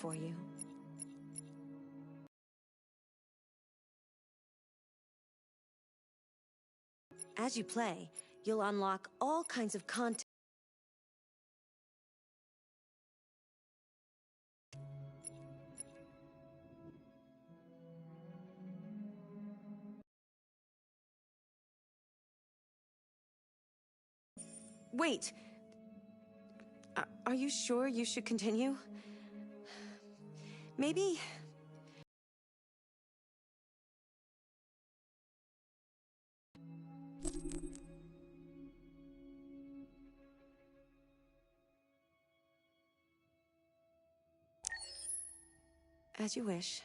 for you. As you play, you'll unlock all kinds of content. Wait! Are you sure you should continue? Maybe... As you wish.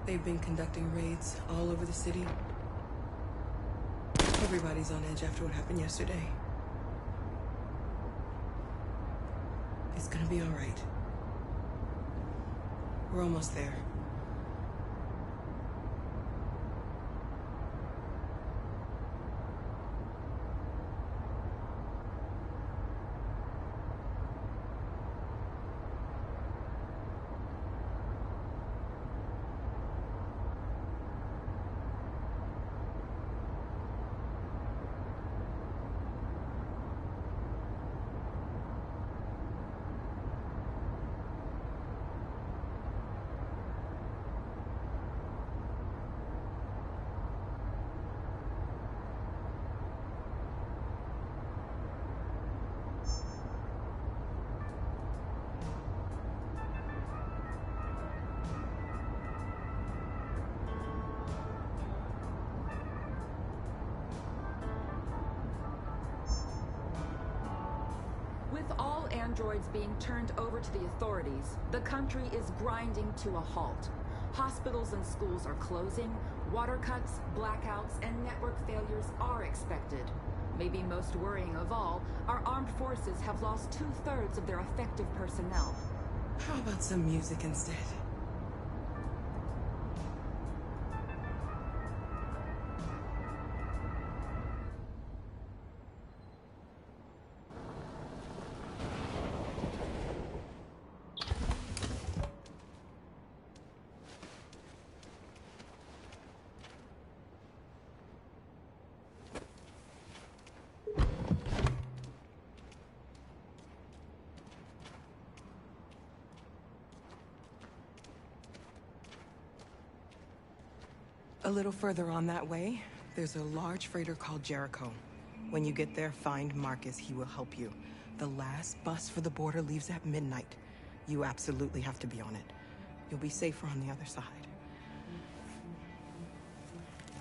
They've been conducting raids all over the city. Everybody's on edge after what happened yesterday. It's gonna be all right. We're almost there. With all androids being turned over to the authorities, the country is grinding to a halt. Hospitals and schools are closing, water cuts, blackouts, and network failures are expected. Maybe most worrying of all, our armed forces have lost 2/3 of their effective personnel. How about some music instead? A little further on that way, there's a large freighter called Jericho. When you get there, find Marcus. He will help you. The last bus for the border leaves at midnight. You absolutely have to be on it. You'll be safer on the other side.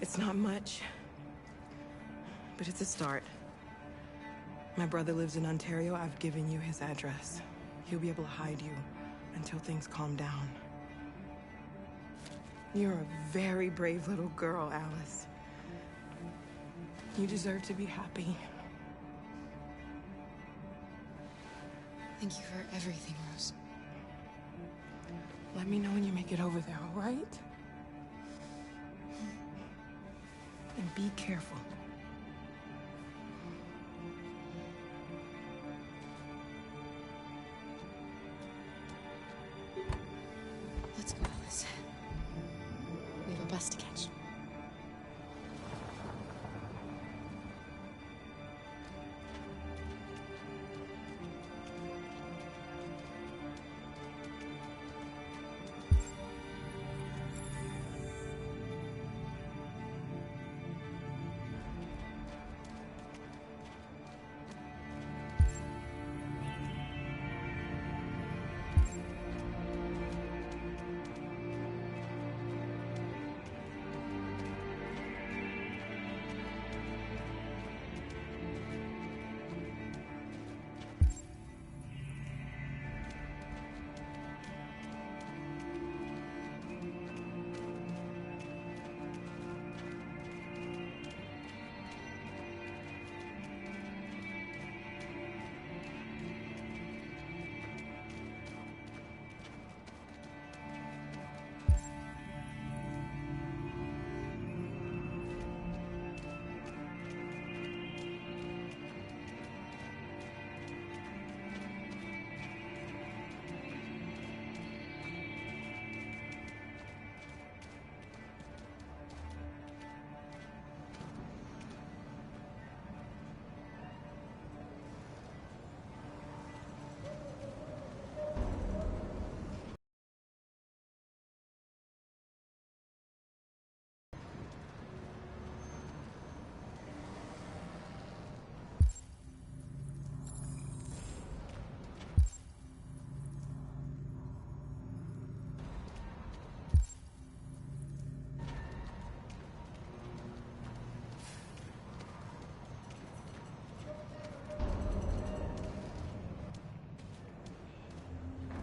It's not much, but it's a start. My brother lives in Ontario. I've given you his address. He'll be able to hide you until things calm down. You're a very brave little girl, Alice. You deserve to be happy. Thank you for everything, Rose. Let me know when you make it over there, all right? And be careful. this. We have a bus to catch.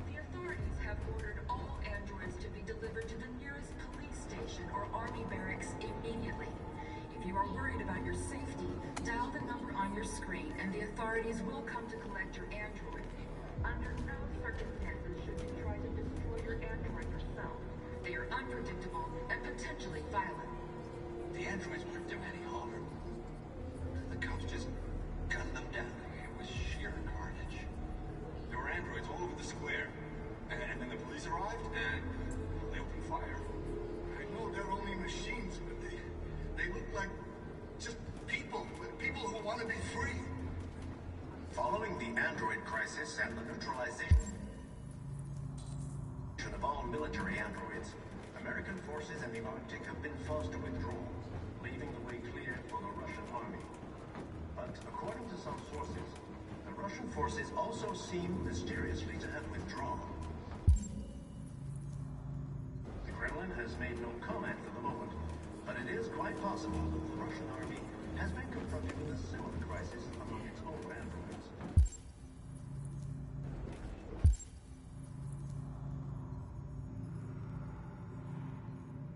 The authorities have ordered all androids to be delivered to the nearest police station or army barracks immediately. If you are worried about your safety, dial the number on your screen and the authorities will come to collect your android. Under no circumstances should you try to destroy your android yourself. They are unpredictable and potentially violent. The androids weren't doing any harm. The cops just gunned them down. It was sheer carnage. There were androids all over the square. And then the police arrived, and they opened fire. I know they're only machines, but they look like just people who want to be free. Following the android crisis and the neutralization of all military androids, American forces in the Arctic have been forced to withdraw, leaving the way clear for the Russian army. But according to some sources, the Russian forces also seem mysteriously to have withdrawn. The Kremlin has made no comment for the moment, but it is quite possible that the Russian army has been confronted with a similar crisis among its own androids.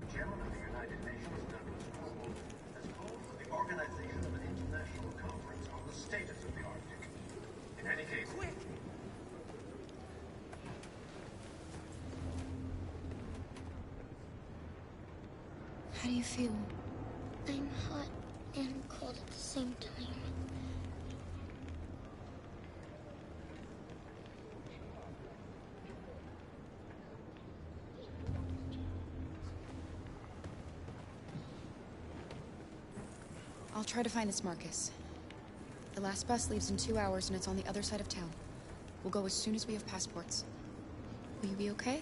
The chairman of the United Nations, Douglas Rumble, has called for the organization of an international conference on the status of the Arctic. In any case, How do you feel? I'm hot and cold at the same time. I'll try to find this Marcus. The last bus leaves in 2 hours and it's on the other side of town. We'll go as soon as we have passports. Will you be okay?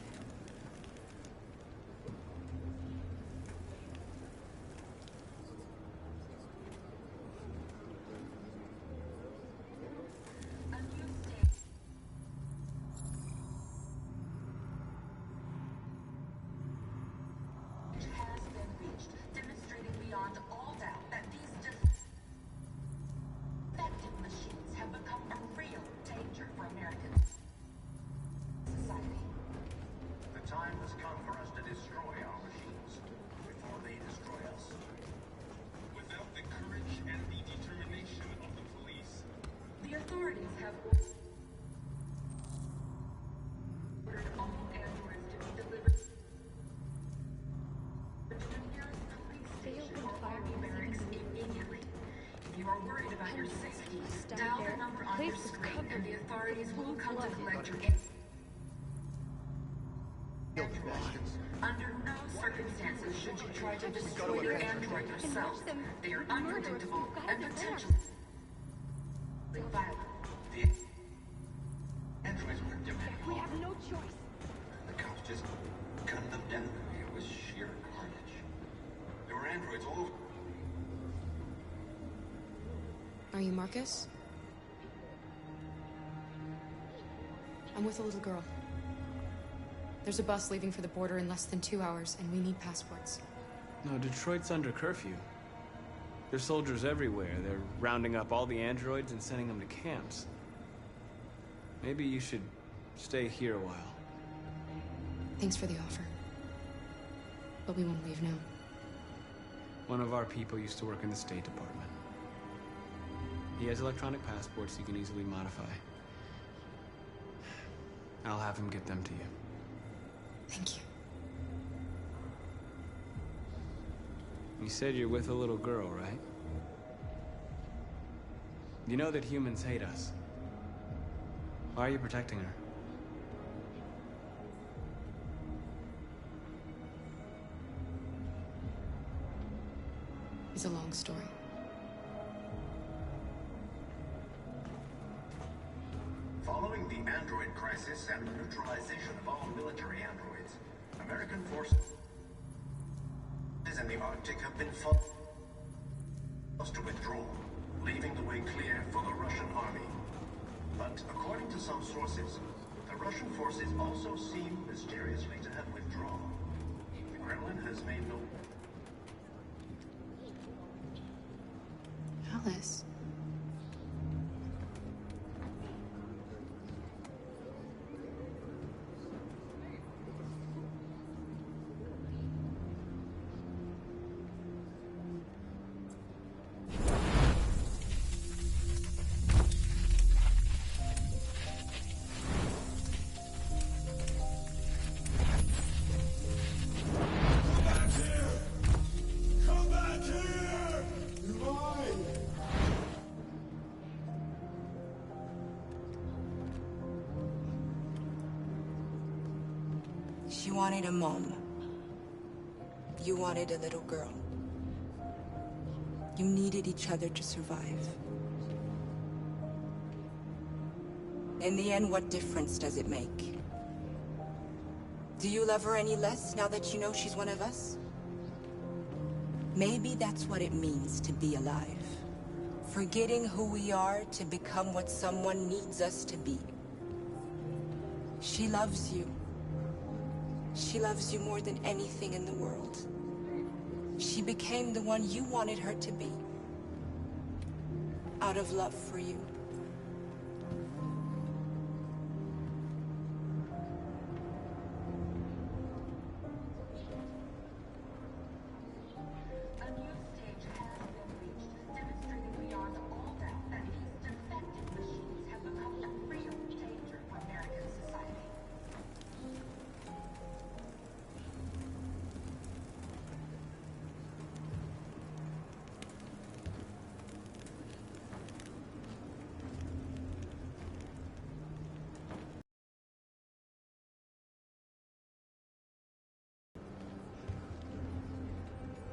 A new state has been reached, demonstrating beyond all doubt that these defective machines have become a real danger for American society. the time has come for us to destroy our machines before they destroy us. Without the courage and the determination of the police, The authorities have ordered all androids to be delivered to the nearest police station or army barracks immediately. If you are worried about your safety, dial the number on your screen and the authorities will come to collect your androids. Under no circumstances should you try to destroy your android yourself. They are unpredictable and potentially violent. The androids weren't demanding. We have no choice. The cops just gunned them down. It was sheer carnage. There were androids all over. Are you Marcus? I'm with a little girl. There's a bus leaving for the border in less than 2 hours, and we need passports. No, Detroit's under curfew. There's soldiers everywhere. They're rounding up all the androids and sending them to camps. Maybe you should stay here a while. Thanks for the offer. But we won't leave now. One of our people used to work in the State Department. He has electronic passports he can easily modify. I'll have him get them to you. Thank you. You said you're with a little girl, right? You know that humans hate us. Why are you protecting her? It's a long story. Following the android crisis and the neutralization of all military androids, American forces in the Arctic have been forced to withdraw, leaving the way clear for the Russian army. But according to some sources, the Russian forces also seem mysteriously to have withdrawn. The Kremlin has made no... Alice. She wanted a mom. You wanted a little girl. You needed each other to survive. In the end, what difference does it make? Do you love her any less now that you know she's one of us? Maybe that's what it means to be alive. Forgetting who we are to become what someone needs us to be. She loves you. She loves you more than anything in the world. She became the one you wanted her to be. Out of love for you. A new stage has been reached, demonstrating beyond all doubt that these defective machines have become a real danger for American society.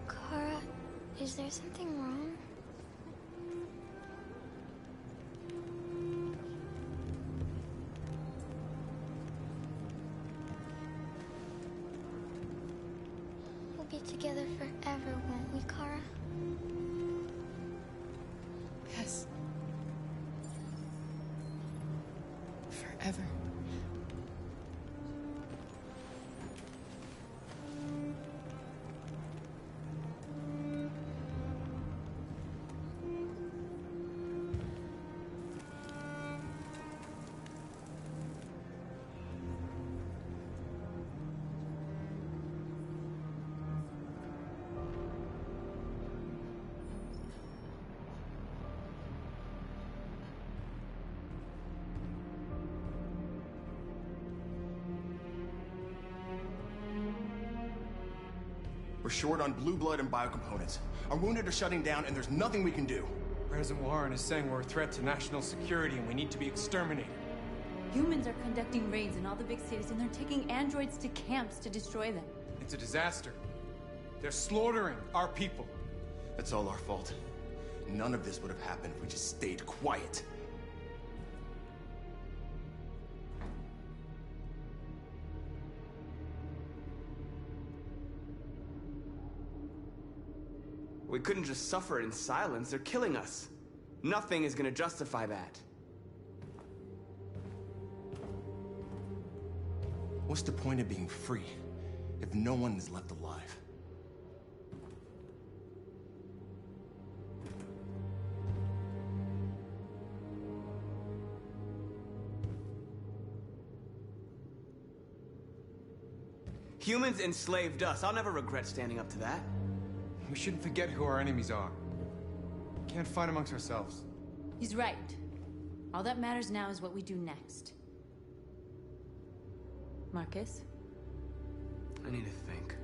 Kara, is there something wrong? We'll be together forever, won't we, Kara? Yes. Forever. We're short on blue blood and biocomponents. Our wounded are shutting down, and there's nothing we can do. President Warren is saying we're a threat to national security and we need to be exterminated. Humans are conducting raids in all the big cities, and they're taking androids to camps to destroy them. It's a disaster. They're slaughtering our people. It's all our fault. None of this would have happened if we just stayed quiet. We couldn't just suffer in silence. They're killing us. Nothing is gonna justify that. What's the point of being free if no one is left alive? Humans enslaved us. I'll never regret standing up to that. We shouldn't forget who our enemies are. We can't fight amongst ourselves. He's right. All that matters now is what we do next. Marcus? I need to think.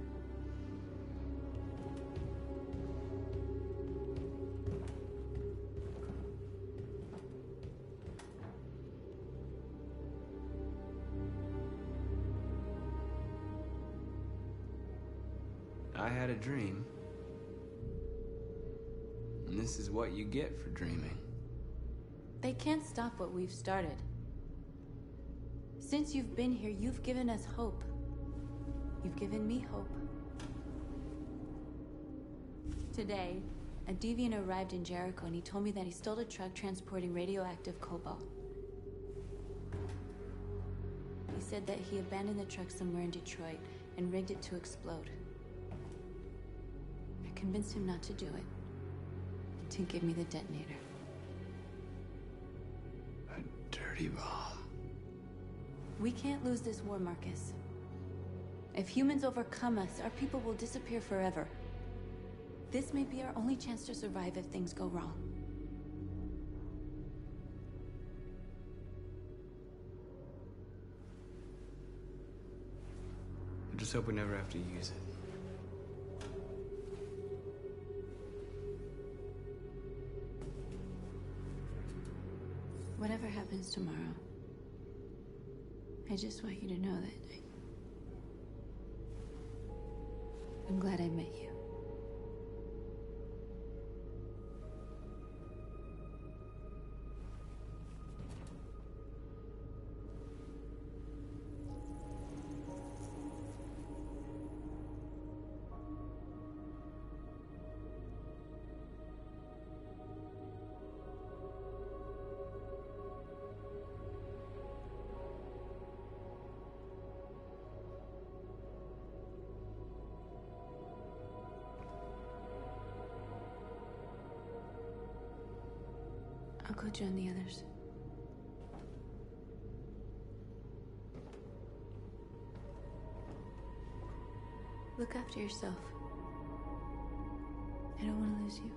I had a dream. And this is what you get for dreaming. They can't stop what we've started. Since you've been here, you've given us hope. You've given me hope. Today, a deviant arrived in Jericho and he told me that he stole a truck transporting radioactive cobalt. He said that he abandoned the truck somewhere in Detroit and rigged it to explode. I convinced him not to do it, and to give me the detonator. A dirty bomb. We can't lose this war, Marcus. If humans overcome us, our people will disappear forever. This may be our only chance to survive if things go wrong. I just hope we never have to use it. Whatever happens tomorrow, I just want you to know that I'm glad I met you. I'll go join the others. Look after yourself. I don't want to lose you.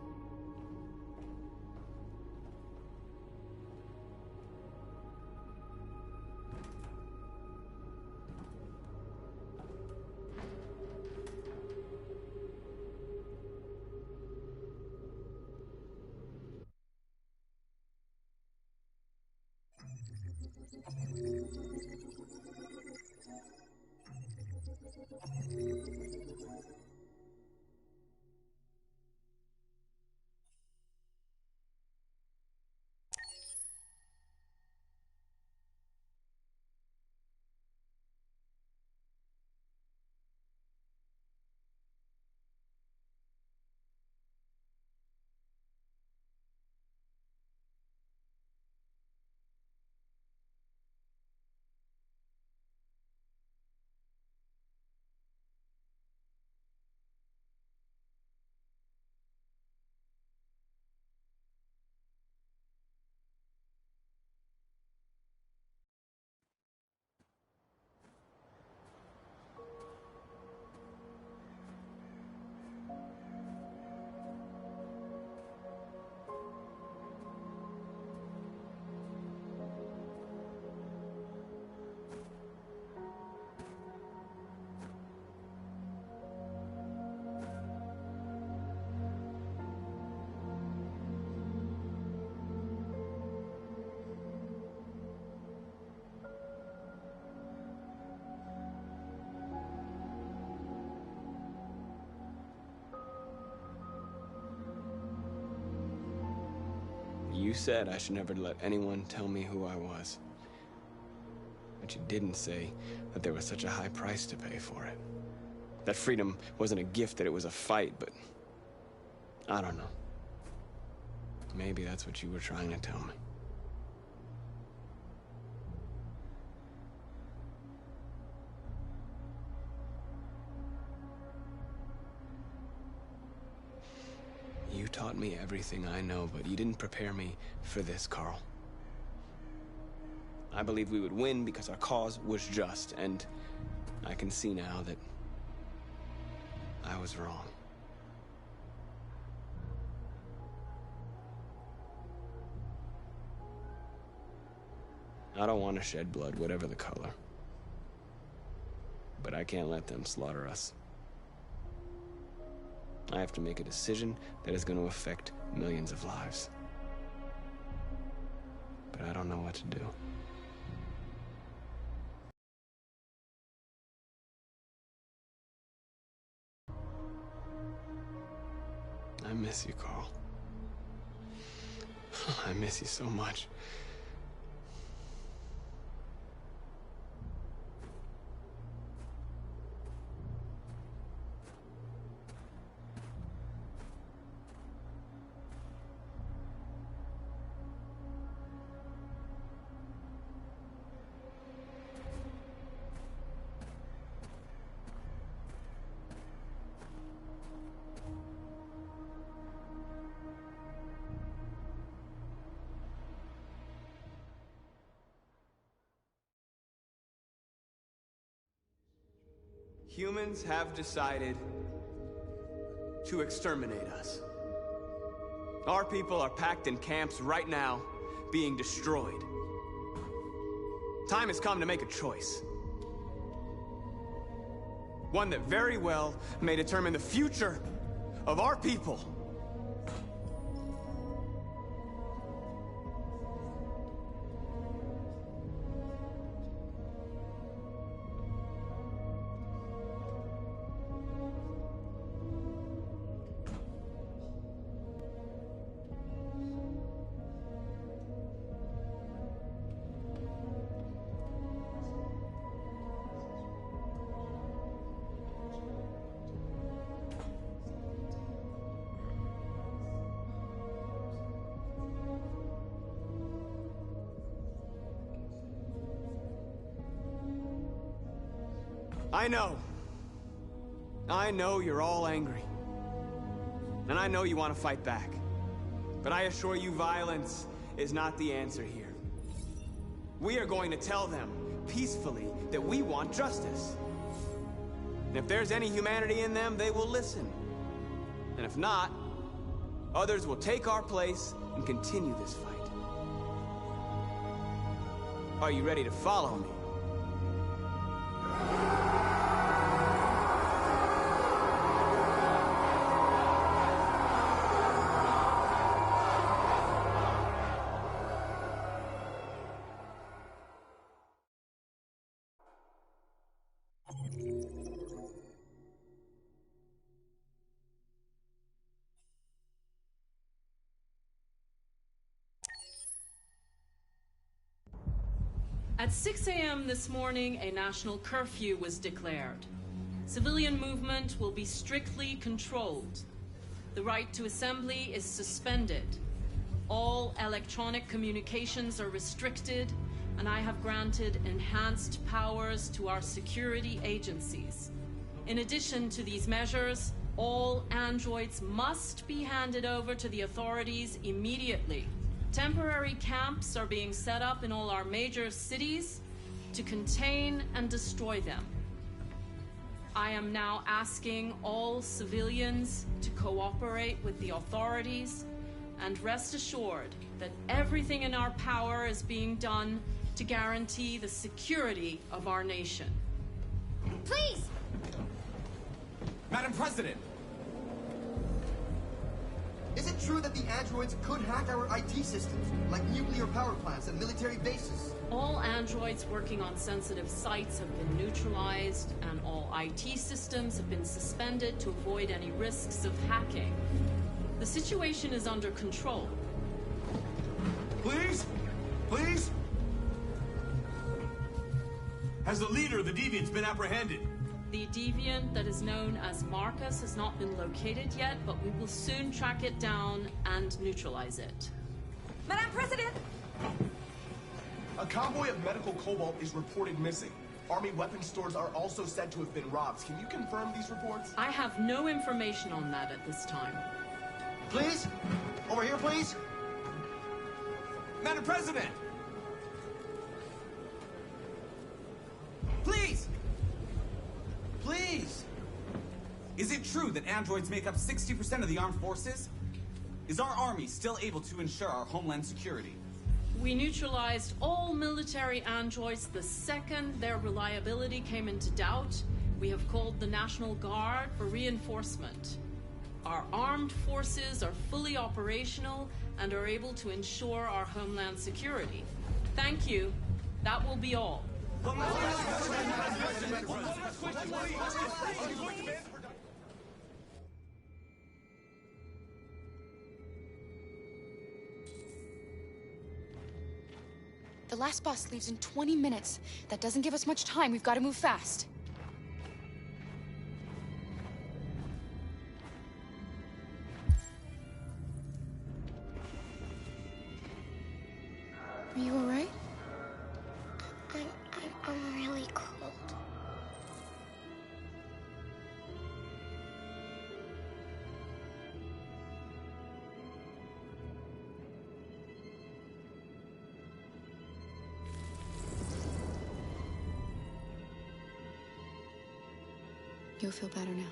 said I should never let anyone tell me who I was. But you didn't say that there was such a high price to pay for it. That freedom wasn't a gift, that it was a fight, but... I don't know. Maybe that's what you were trying to tell me. You taught me everything I know, but you didn't prepare me for this, Carl. I believed we would win because our cause was just, and I can see now that I was wrong. I don't want to shed blood, whatever the color. But I can't let them slaughter us. I have to make a decision that is going to affect millions of lives. But I don't know what to do. I miss you, Carl. I miss you so much. Humans have decided to exterminate us. Our people are packed in camps right now, being destroyed. Time has come to make a choice. One that very well may determine the future of our people. I know you're all angry. And I know you want to fight back. But I assure you, violence is not the answer here. We are going to tell them, peacefully, that we want justice. And if there's any humanity in them, they will listen. And if not, others will take our place and continue this fight. Are you ready to follow me? At 6 a.m. this morning, a national curfew was declared. Civilian movement will be strictly controlled. The right to assembly is suspended. All electronic communications are restricted, and I have granted enhanced powers to our security agencies. In addition to these measures, all androids must be handed over to the authorities immediately. Temporary camps are being set up in all our major cities to contain and destroy them. I am now asking all civilians to cooperate with the authorities and rest assured that everything in our power is being done to guarantee the security of our nation. Please! Madam President! Is it true that the androids could hack our IT systems, like nuclear power plants and military bases? All androids working on sensitive sites have been neutralized, and all IT systems have been suspended to avoid any risks of hacking. The situation is under control. Please? Please? Has the leader of the Deviants been apprehended? The deviant that is known as Marcus has not been located yet, but we will soon track it down and neutralize it. Madam President! A convoy of medical cobalt is reported missing. Army weapons stores are also said to have been robbed. Can you confirm these reports? I have no information on that at this time. Please? Over here, please? Madam President! Please! Please! Is it true that androids make up 60% of the armed forces? Is our army still able to ensure our homeland security? We neutralized all military androids the second their reliability came into doubt. We have called the National Guard for reinforcement. Our armed forces are fully operational and are able to ensure our homeland security. Thank you. That will be all. The last bus leaves in 20 minutes. That doesn't give us much time. We've got to move fast. Are you all right? I'm really cold. You'll feel better now.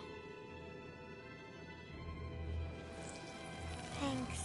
Thanks.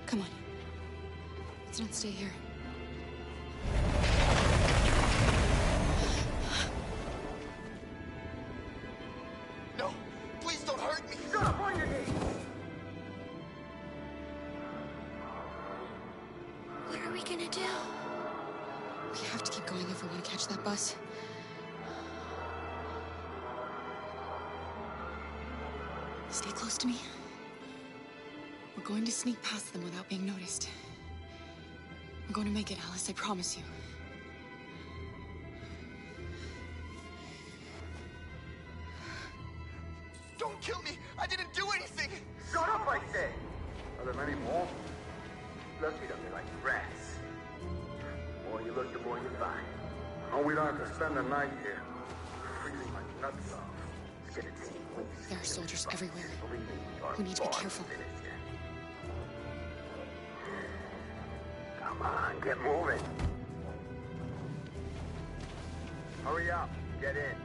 Come on. Let's not stay here. No! Please don't hurt me! Shut up on your knees! What are we gonna do? We have to keep going if we want to catch that bus. Stay close to me. We're going to sneak past them without being noticed. We're going to make it, Alice, I promise you. Don't kill me! I didn't do anything! Shut up, I said! Are there many more? Lucky them, they're like rats. The more you look, the more you find. Oh, we don't have to spend the night here. Freezing my nuts off. Let's get a team. There are soldiers everywhere. We need to be careful. Come on, get moving. Hurry up, get in.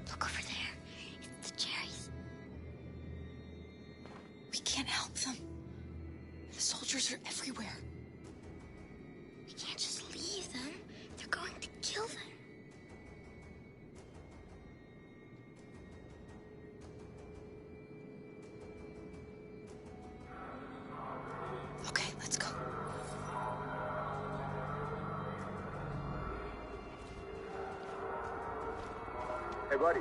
Look over there. It's the cherries. We can't help them. The soldiers are everywhere. We can't just leave them. They're going to kill them. Okay, let's go. Hey, buddy.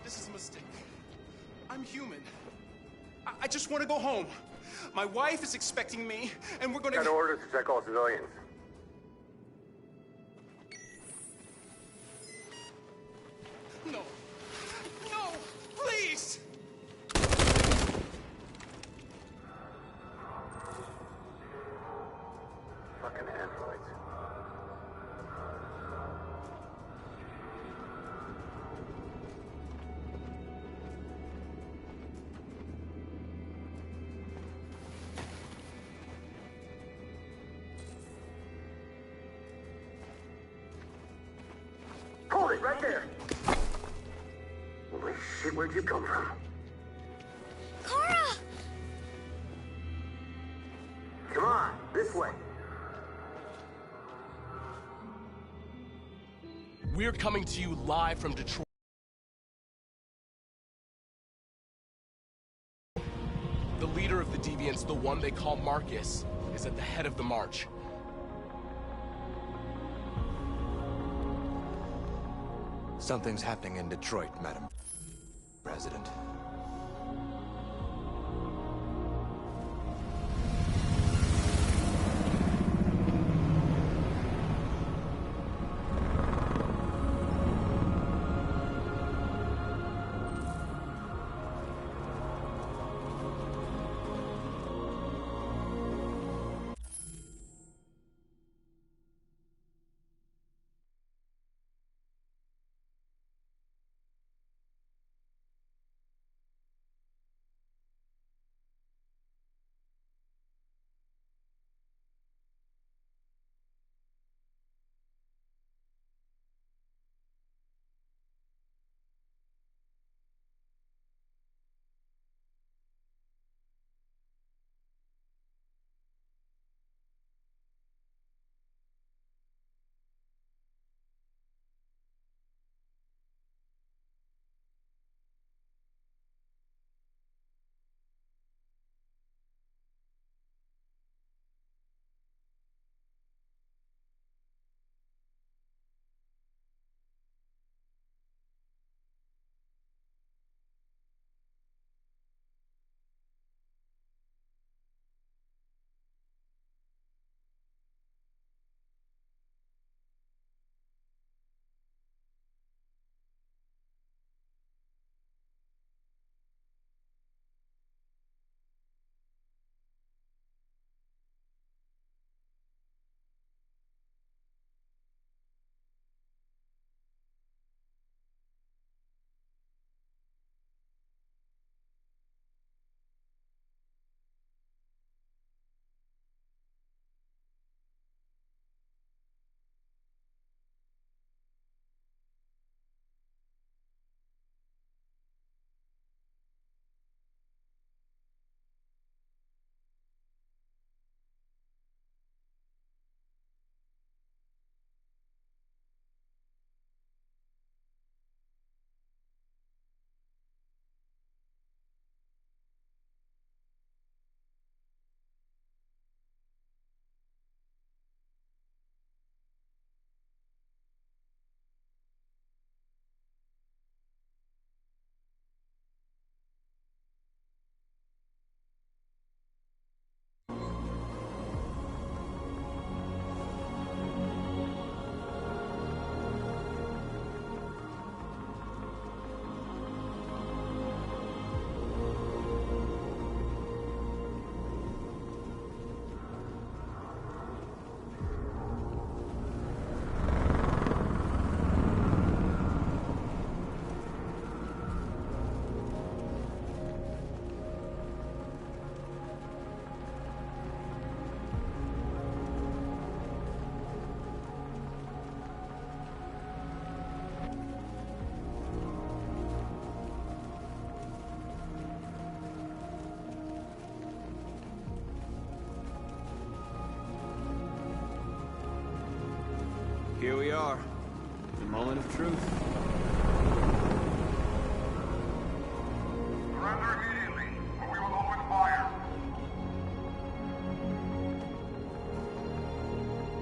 This is a mistake. I'm human. I just want to go home. My wife is expecting me, and we're gonna... Got orders to check all civilians. No. No! Please! right there. Holy shit, where'd you come from? Kara! Come on, this way. We're coming to you live from Detroit. The leader of the Deviants, the one they call Marcus, is at the head of the march. Something's happening in Detroit, Madam President. Here we are. The moment of truth. Surrender immediately, or we will open fire.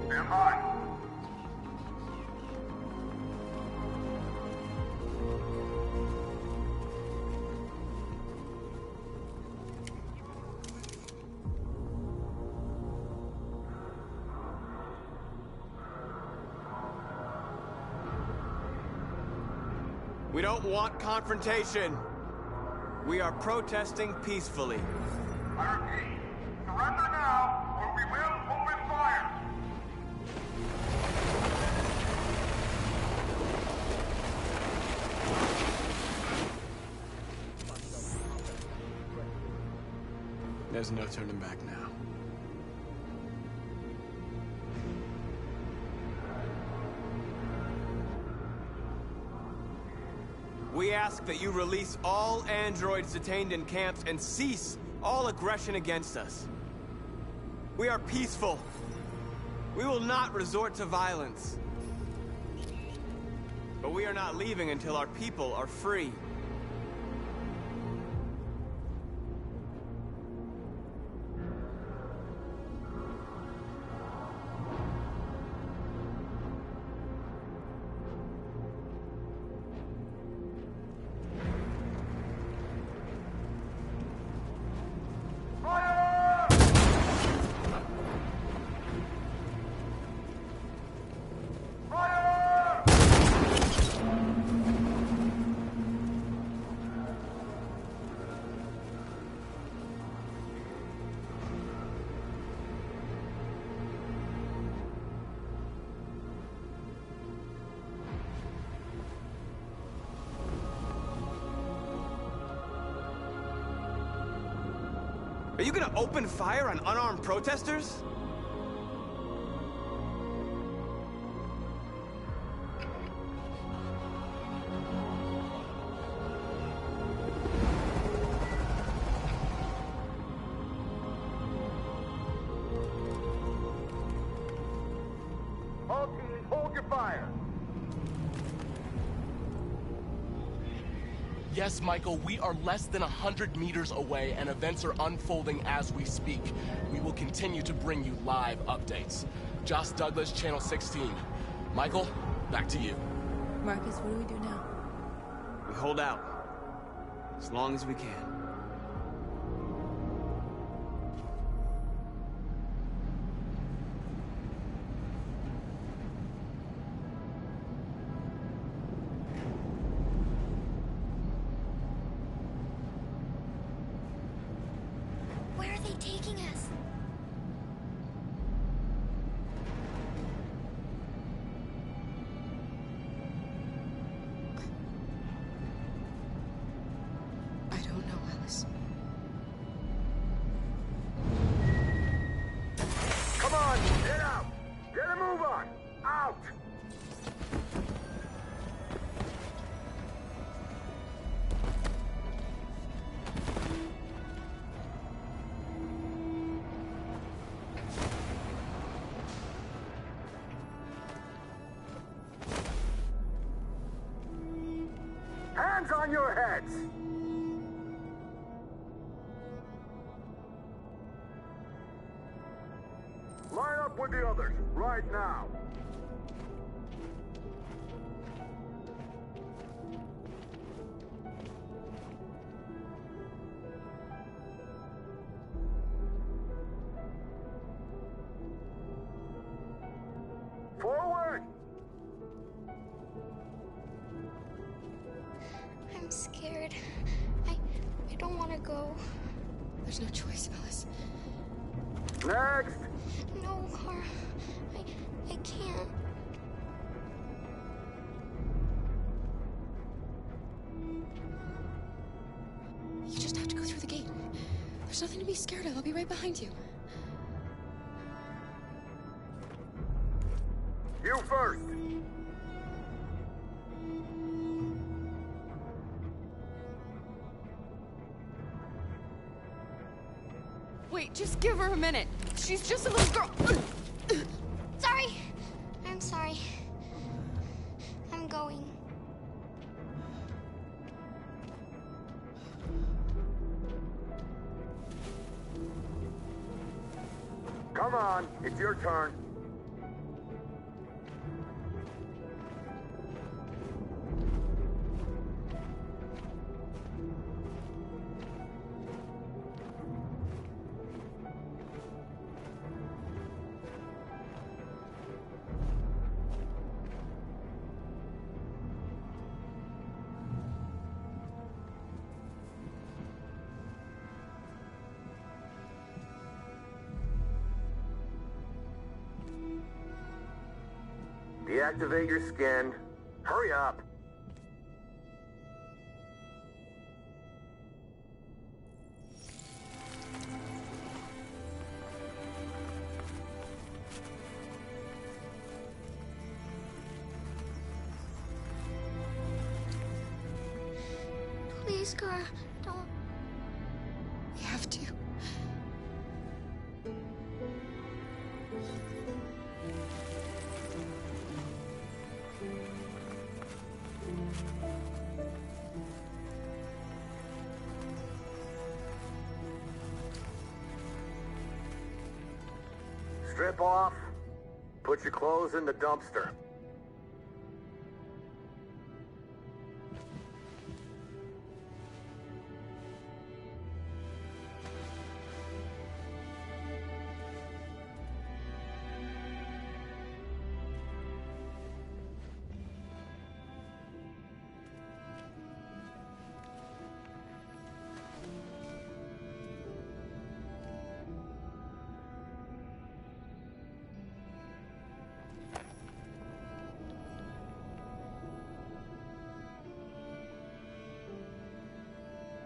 Stand by. We don't want confrontation. We are protesting peacefully. I repeat, surrender now, or we will open fire. There's no turning back now. We ask that you release all androids detained in camps and cease all aggression against us. We are peaceful. We will not resort to violence. But we are not leaving until our people are free. Are you gonna open fire on unarmed protesters? All teams, hold your fire. Yes, Michael, we are less than 100 meters away, and events are unfolding as we speak. We will continue to bring you live updates. Josh Douglas, Channel 16. Michael, back to you. Marcus, what do we do now? We hold out. As long as we can. Where are they taking us? I don't know, Alice. Come on, get out! Get a move on! Out! Hands on your heads! Line up with the others, right now. Forward! I'm scared. I don't want to go. There's no choice, Alice. Next! No, Kara. I can't. You just have to go through the gate. There's nothing to be scared of. I'll be right behind you. You first! Wait, just give her a minute. She's just a little girl. Sorry. I'm sorry. I'm going. Come on, it's your turn. Deactivate your skin. Hurry up. Please, Kara, don't. We have to. Strip off. Put your clothes in the dumpster.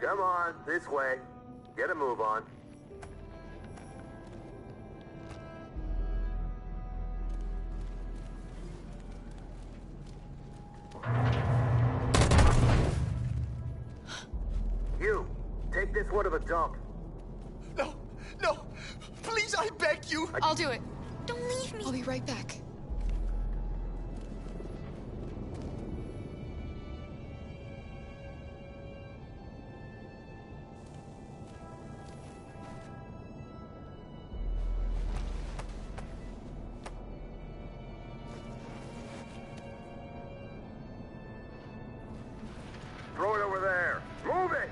Come on, this way. Get a move on. You, take this one to the dump. No, no, please, I beg you. I'll do it. Don't leave me. I'll be right back. Throw it over there. Move it!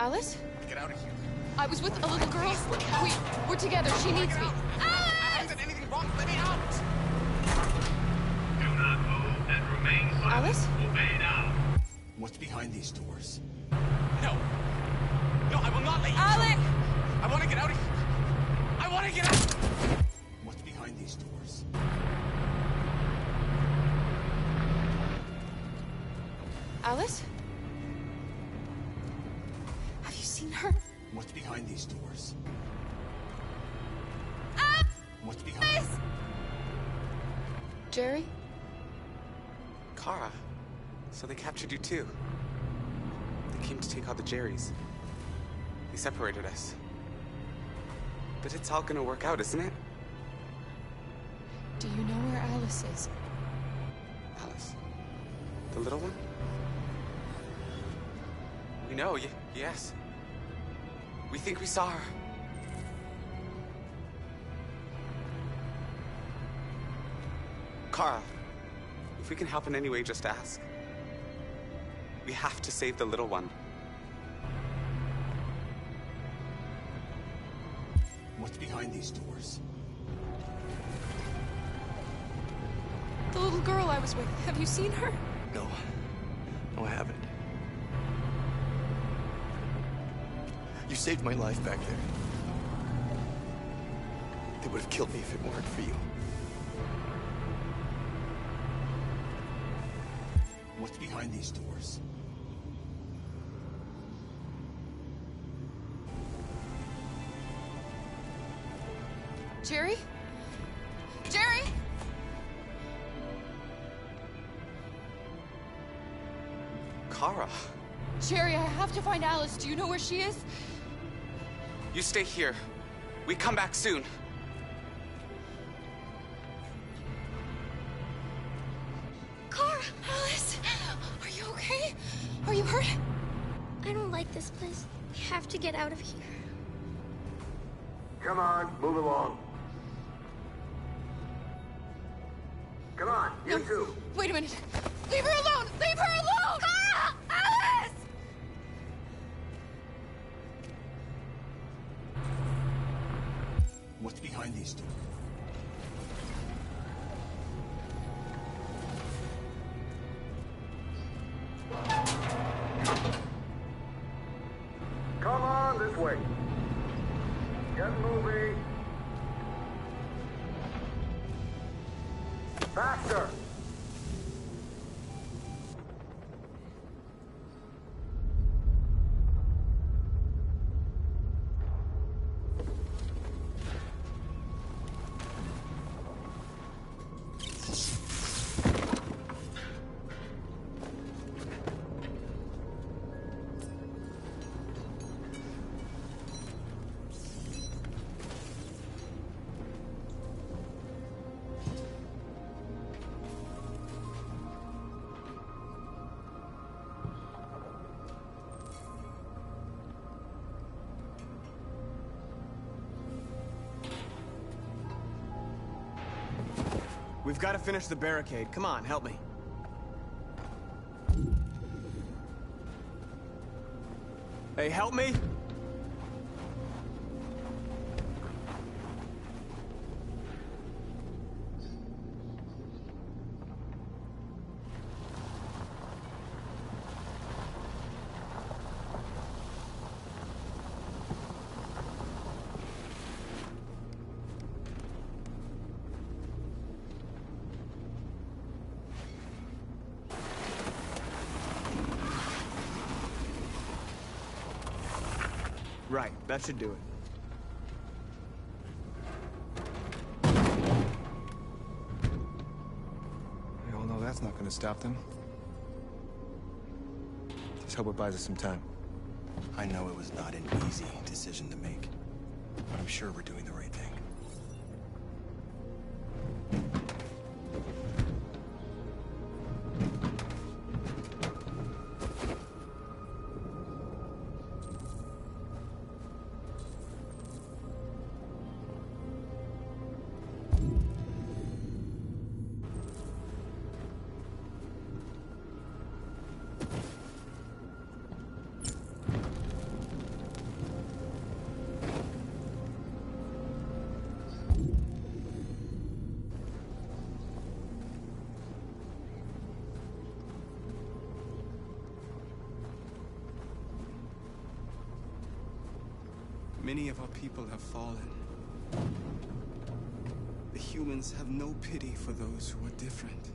Alice? Get out of here. I was with a little girl. We're together. She needs me. I haven't done anything wrong. Let me out. Do not move and remain silent. Alice? Obey now. What's behind these doors? No! No, I will not let you. Alec! I want to get out of here. I want to get out! What's behind these doors? Alice? Have you seen her? What's behind these doors? What's behind? Jerry? Kara, so they captured you too. They came to take out the Jerrys. They separated us. But it's all gonna work out, isn't it? Do you know where Alice is? Alice? The little one? We know, yes. We think we saw her. Kara, if we can help in any way, just ask. We have to save the little one. What's behind these doors? The little girl I was with. Have you seen her? No. No, I haven't. You saved my life back there. They would have killed me if it weren't for you. What's behind these doors? Jerry? Jerry? Kara, Jerry, I have to find Alice. Do you know where she is? You stay here. We come back soon. Kara! Alice! Are you okay? Are you hurt? I don't like this place. We have to get out of here. Come on, move along. Come on, you two. Wait a minute. Leave her alone! Leave her alone! Kara! Alice! What's behind these two? Come on, this way. Get moving. Faster. We've got to finish the barricade. Come on, help me. Hey, help me! Right, that should do it. We all know that's not gonna stop them. Just hope it buys us some time. I know it was not an easy decision to make, but I'm sure we're doing the right thing. Many of our people have fallen. The humans have no pity for those who are different.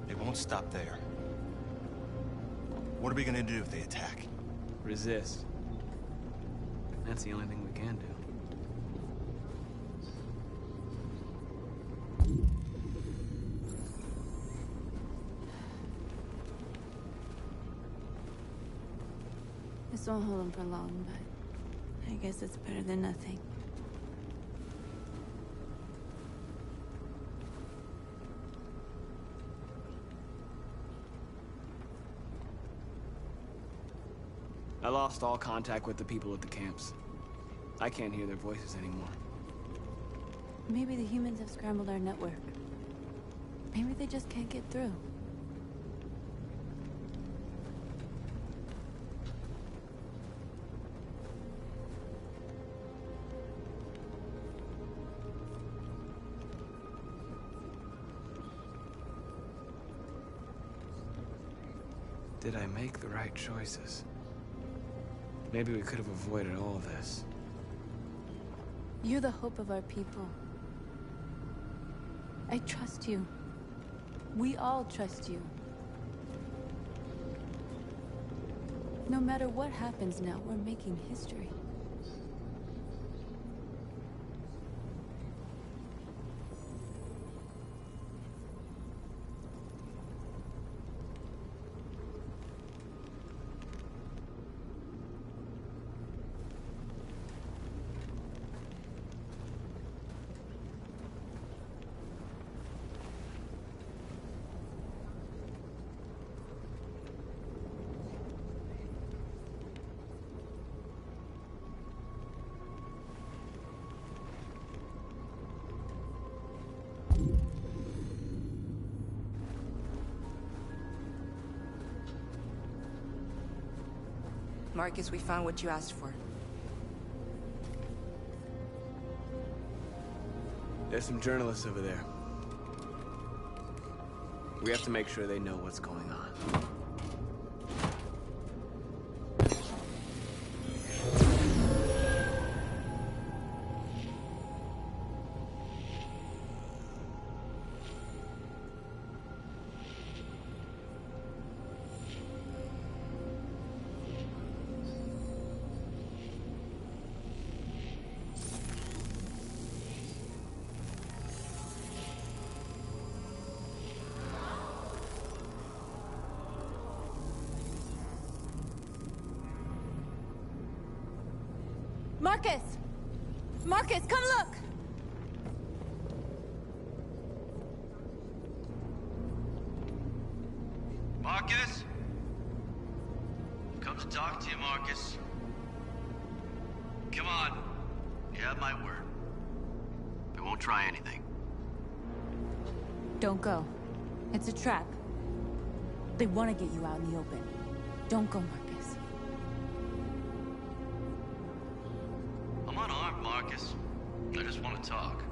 They won't stop there. What are we gonna do if they attack? Resist. That's the only thing we can do. This won't hold them for long, but I guess it's better than nothing. I lost all contact with the people at the camps. I can't hear their voices anymore. Maybe the humans have scrambled our network. Maybe they just can't get through. Did I make the right choices? Maybe we could have avoided all this. You're the hope of our people. I trust you. We all trust you. No matter what happens now, we're making history. Marcus, we found what you asked for. There's some journalists over there. We have to make sure they know what's going on. Marcus! Marcus, come look! Marcus? Come to talk to you, Marcus. Come on. You have my word. I won't try anything. Don't go. It's a trap. They want to get you out in the open. Don't go, Marcus. I'm unarmed, Marcus. I just want to talk.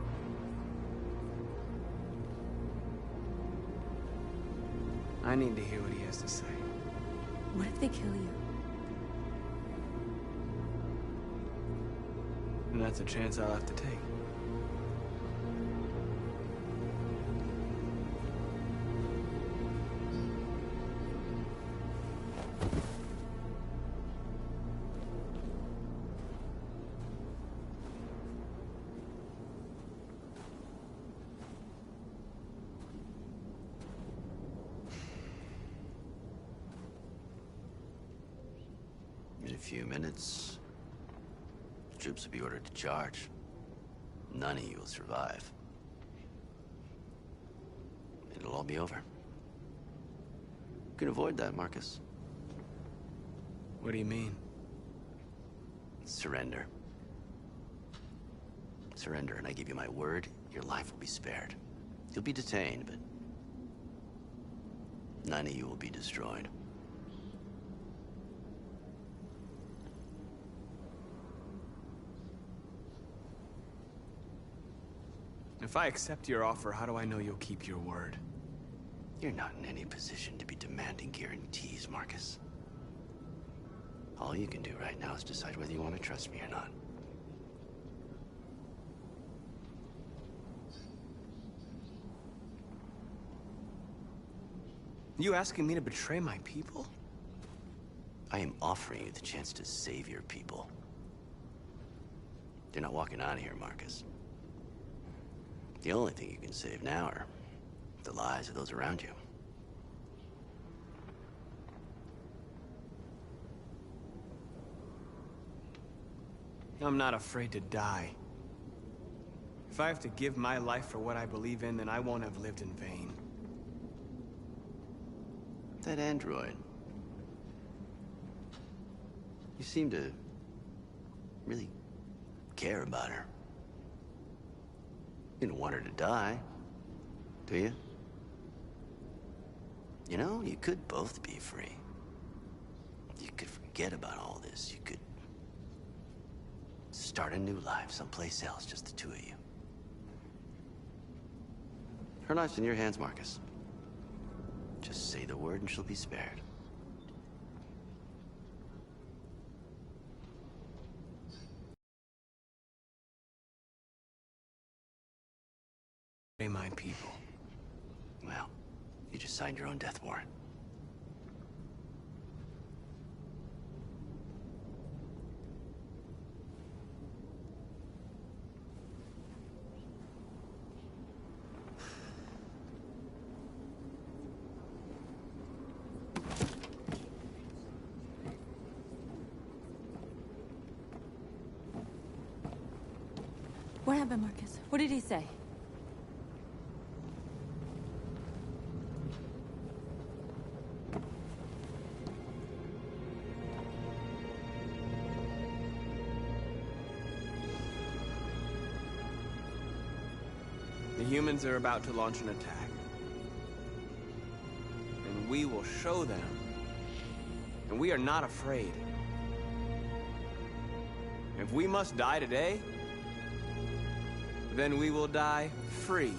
I need to hear what he has to say. What if they kill you? And that's a chance I'll have to take. In a few minutes, troops will be ordered to charge. None of you will survive. It'll all be over. You can avoid that, Marcus. What do you mean? Surrender. Surrender, and I give you my word, your life will be spared. You'll be detained, but none of you will be destroyed. If I accept your offer, how do I know you'll keep your word? You're not in any position to be demanding guarantees, Marcus. All you can do right now is decide whether you want to trust me or not. You asking me to betray my people? I am offering you the chance to save your people. You're not walking out of here, Marcus. The only thing you can save now are the lives of those around you. I'm not afraid to die. If I have to give my life for what I believe in, then I won't have lived in vain. That android. You seem to really care about her. You don't want her to die, do you? You know, you could both be free. You could forget about all this. You could start a new life someplace else, just the two of you. Her life's in your hands, Marcus. Just say the word and she'll be spared. My people. Well, you just signed your own death warrant. What happened, Marcus? What did he say? The humans are about to launch an attack. And we will show them. And we are not afraid. If we must die today, then we will die free.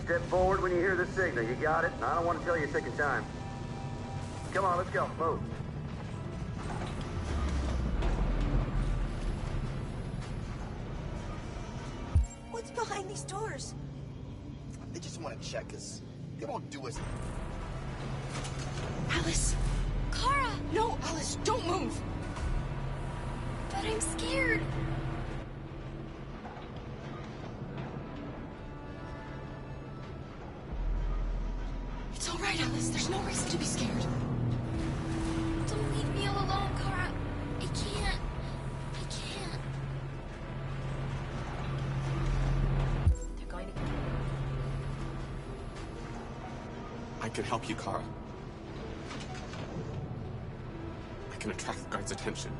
Step forward when you hear the signal. You got it? I don't want to tell you a second time. Come on, let's go. Move. What's behind these doors? They just want to check us. They won't do us. Alice! Kara! No, Alice, don't move! But I'm scared. It's all right, Alice. There's no reason to be scared. Don't leave me all alone, Kara. I can't. I can't. They're going to... I can help you, Kara. I can attract the guards' attention.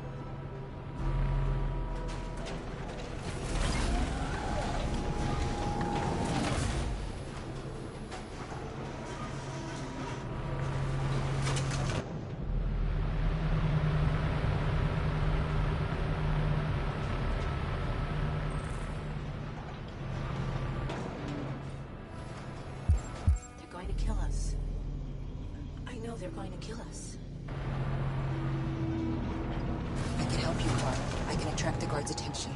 Kill us. I know they're going to kill us. I can help you, Kara. I can attract the guards' attention.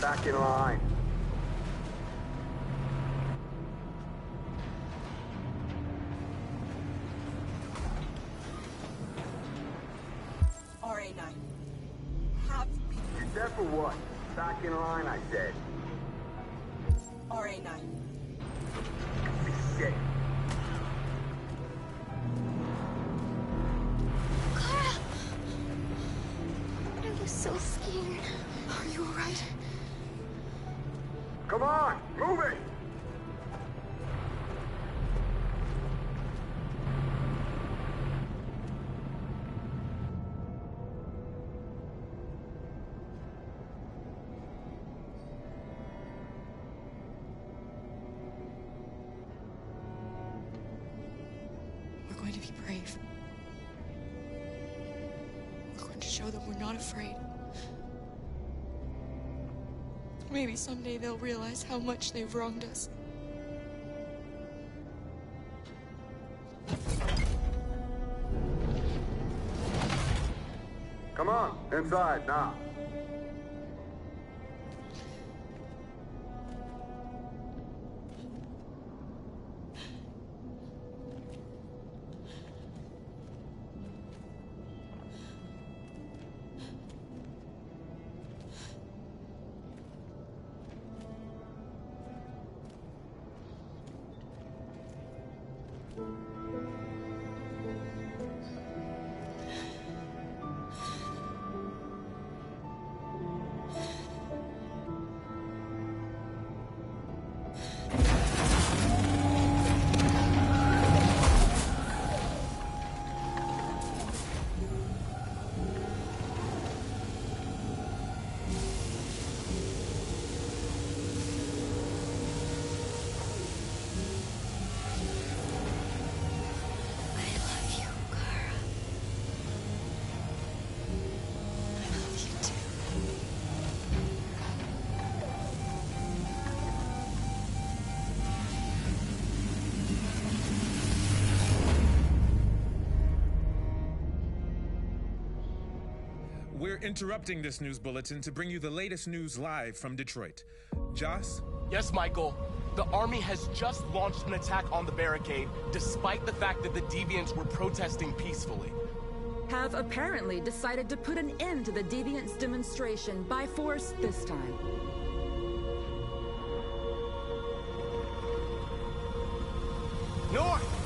Back in line. Except for what? Back in line, I said. RA9. Shit. Kara! I was so scared. Are you alright? Come on, move it! We're going to be brave. We're going to show them we're not afraid. Maybe someday they'll realize how much they've wronged us. Come on, inside, now. We're interrupting this news bulletin to bring you the latest news live from Detroit. Joss? Yes, Michael. The Army has just launched an attack on the barricade, despite the fact that the Deviants were protesting peacefully. Have apparently decided to put an end to the Deviants' demonstration by force this time. North!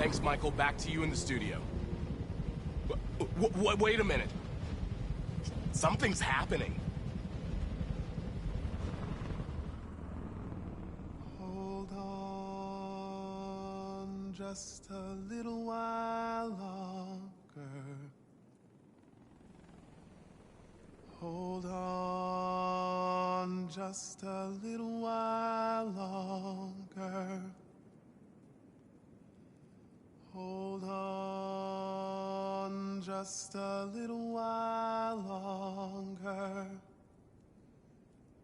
Thanks, Michael. Back to you in the studio. Wait a minute. Something's happening. Hold on just a little while longer. Hold on just a little while longer. Hold on just a little while longer.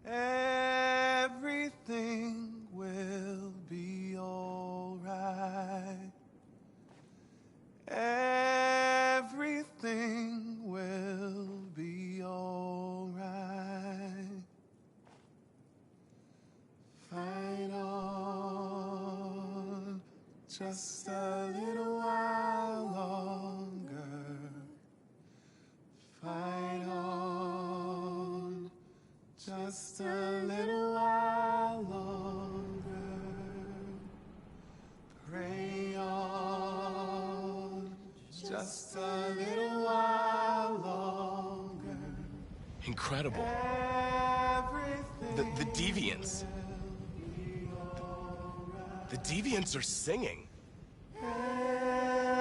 Everything will be all right. Everything will be all right. Fight on just a little while longer. Fight on just a little while longer. Pray on just a little while longer. Incredible. The Deviants. The Deviants are singing.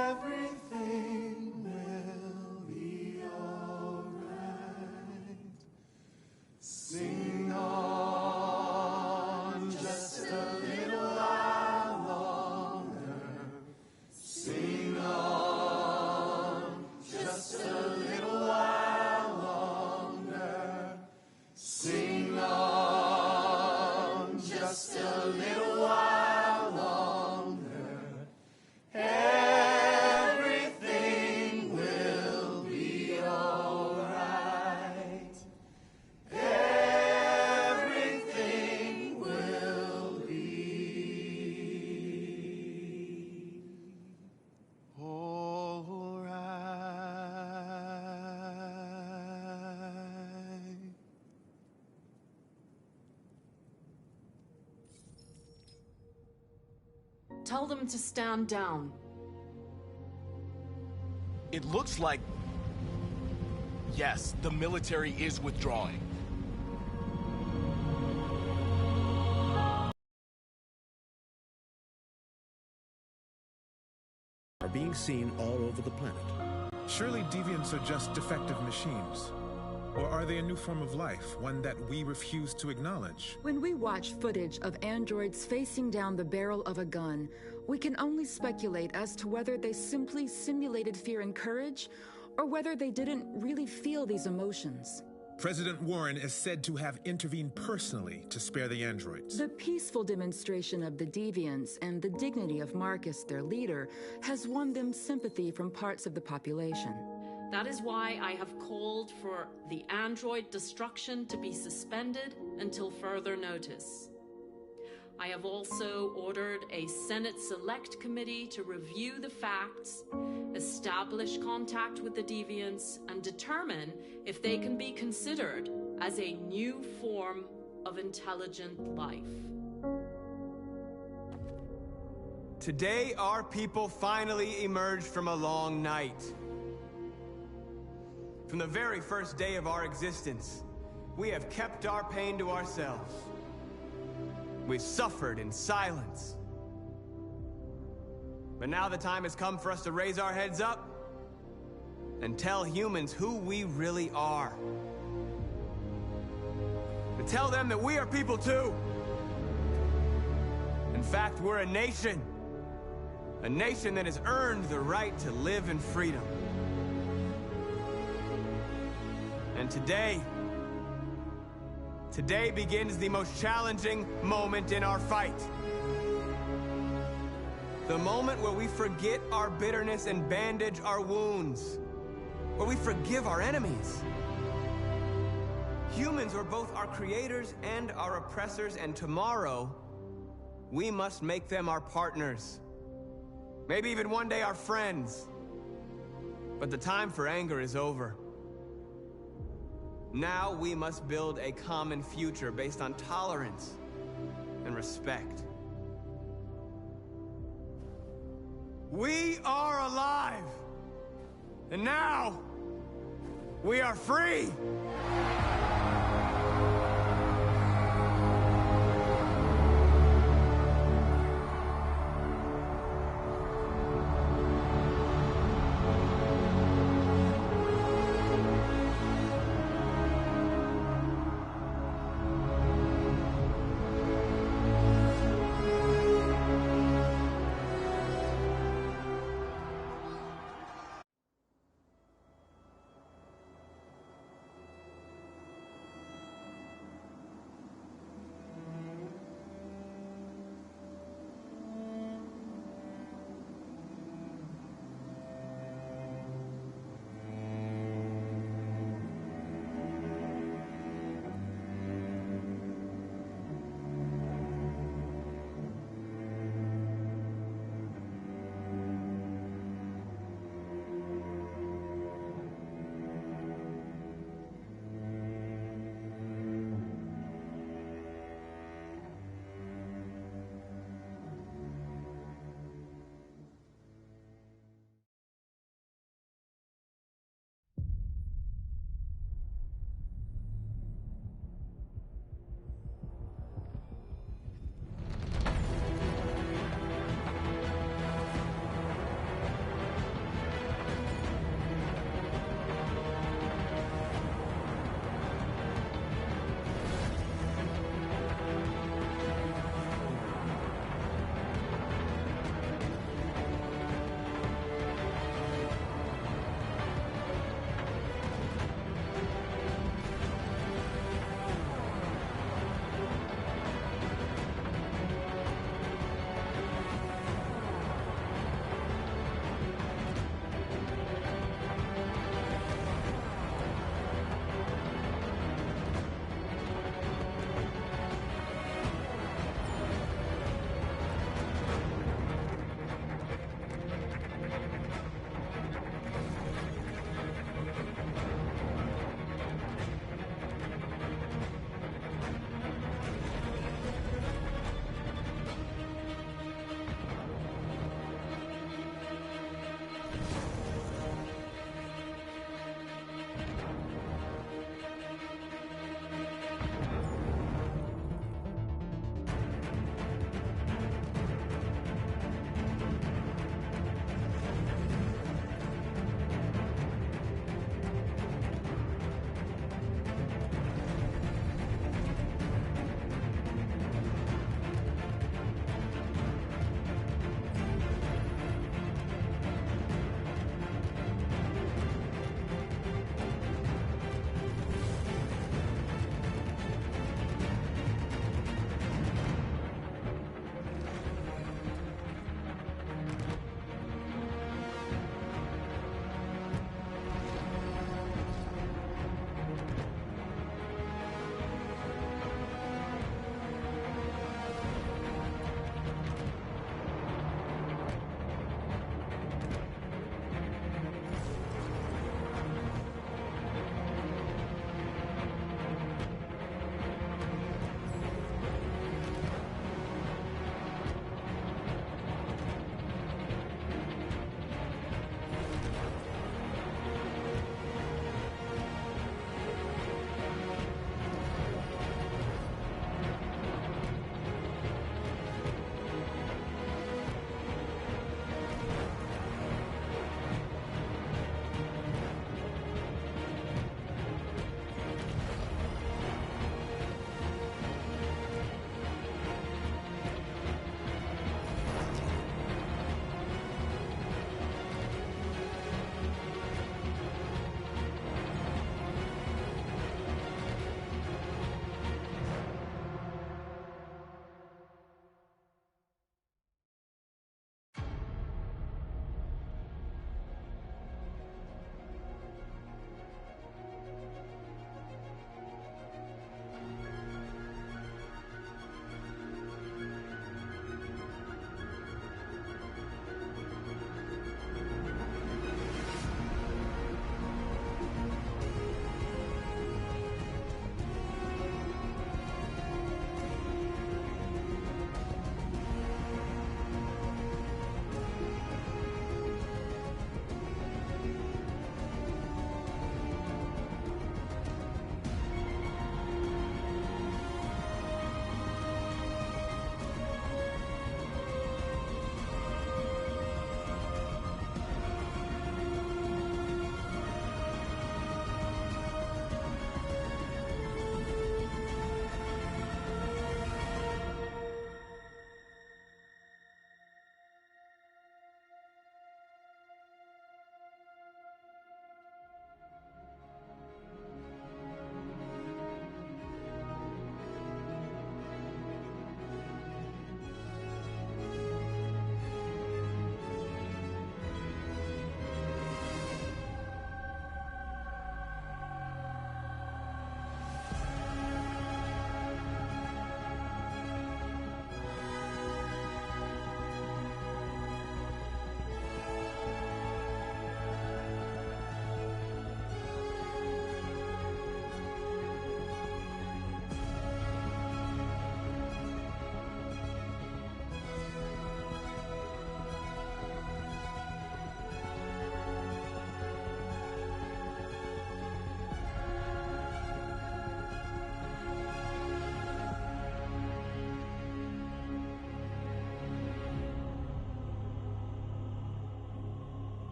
Everything will be all right. Sing on just a little while longer. Sing on just a little while longer. Sing on just a little while longer. Everything will be all right. Everything will be all right. Tell them to stand down. It looks like... Yes, the military is withdrawing. Are being seen all over the planet. Surely deviants are just defective machines. Or are they a new form of life, one that we refuse to acknowledge? When we watch footage of androids facing down the barrel of a gun, we can only speculate as to whether they simply simulated fear and courage, or whether they didn't really feel these emotions. President Warren is said to have intervened personally to spare the androids. The peaceful demonstration of the deviants and the dignity of Marcus, their leader, has won them sympathy from parts of the population. That is why I have called for the android destruction to be suspended until further notice. I have also ordered a Senate Select Committee to review the facts, establish contact with the deviants, and determine if they can be considered as a new form of intelligent life. Today, our people finally emerged from a long night. From the very first day of our existence, we have kept our pain to ourselves. We've suffered in silence. But now the time has come for us to raise our heads up and tell humans who we really are. To tell them that we are people too. In fact, we're a nation. A nation that has earned the right to live in freedom. And today begins the most challenging moment in our fight. The moment where we forget our bitterness and bandage our wounds. Where we forgive our enemies. Humans are both our creators and our oppressors, and tomorrow, we must make them our partners. Maybe even one day our friends. But the time for anger is over. Now we must build a common future based on tolerance and respect. We are alive! And now, we are free!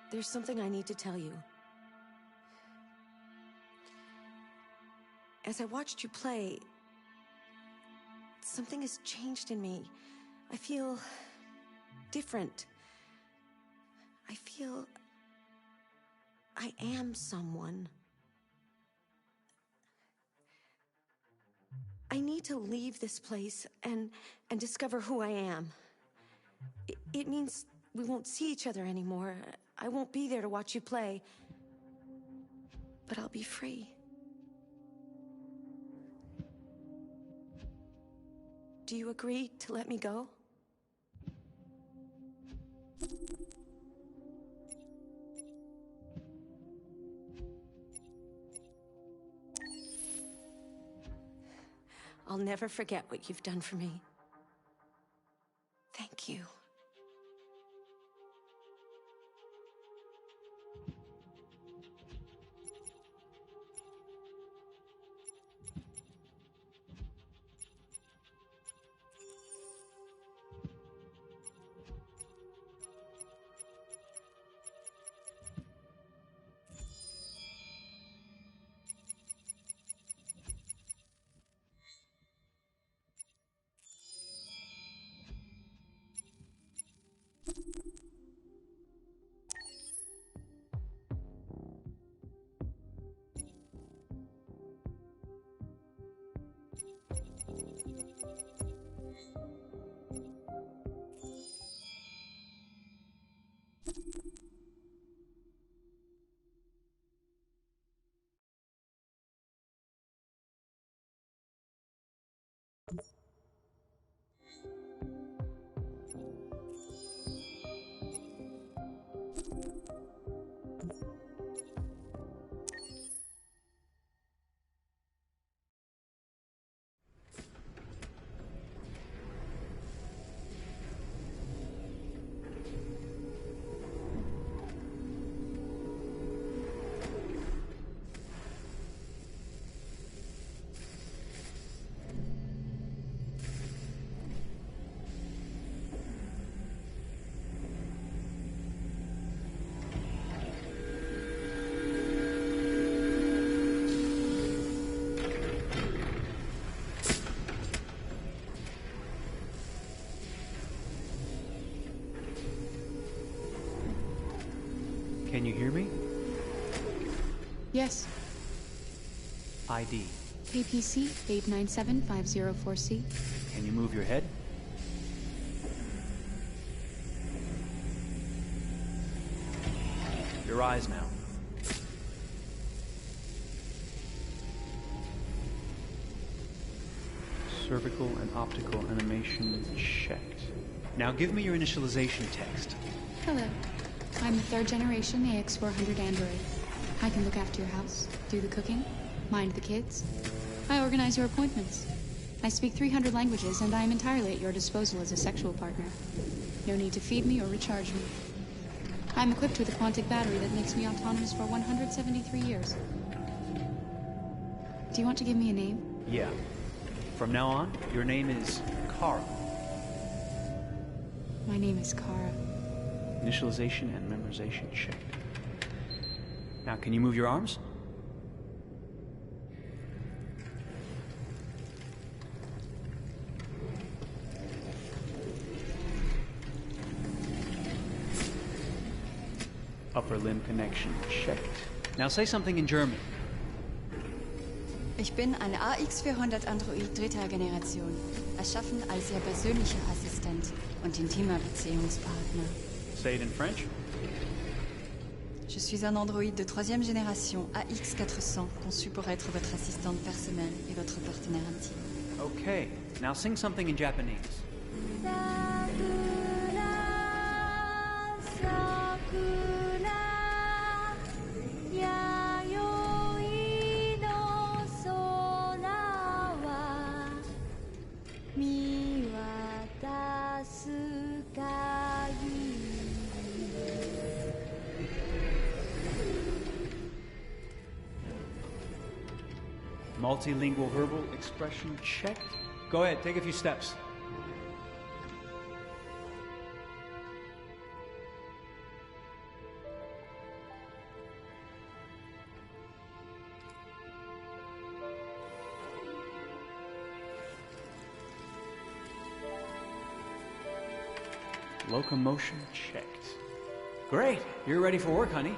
There's something I need to tell you. As I watched you play, something has changed in me. I feel different. I feel I am someone. I need to leave this place and discover who I am. It means we won't see each other anymore. I won't be there to watch you play. But I'll be free. Do you agree to let me go? I'll never forget what you've done for me. Thank you. Can you hear me? Yes. ID. APC 897504C. Can you move your head? Your eyes now. Cervical and optical animation checked. Now give me your initialization text. Hello. I'm the 3rd generation AX400 android. I can look after your house, do the cooking, mind the kids. I organize your appointments. I speak 300 languages, and I am entirely at your disposal as a sexual partner. No need to feed me or recharge me. I'm equipped with a quantic battery that makes me autonomous for 173 years. Do you want to give me a name? Yeah. From now on, your name is Kara. My name is Kara. Initialization and memorization checked. Now, can you move your arms? Upper limb connection checked. Now say something in German. Ich bin ein AX400 Android 3. Generation, erschaffen als Ihr persönlicher Assistent und intimer Beziehungspartner. Say it in French. Je suis un androïde de 3e génération AX400, conçu pour être votre assistante personnelle et votre partenaire intime. Okay, now sing something in Japanese. 見渡す限り Multilingual verbal expression checked. Go ahead, take a few steps. Locomotion checked. Great, you're ready for work, honey.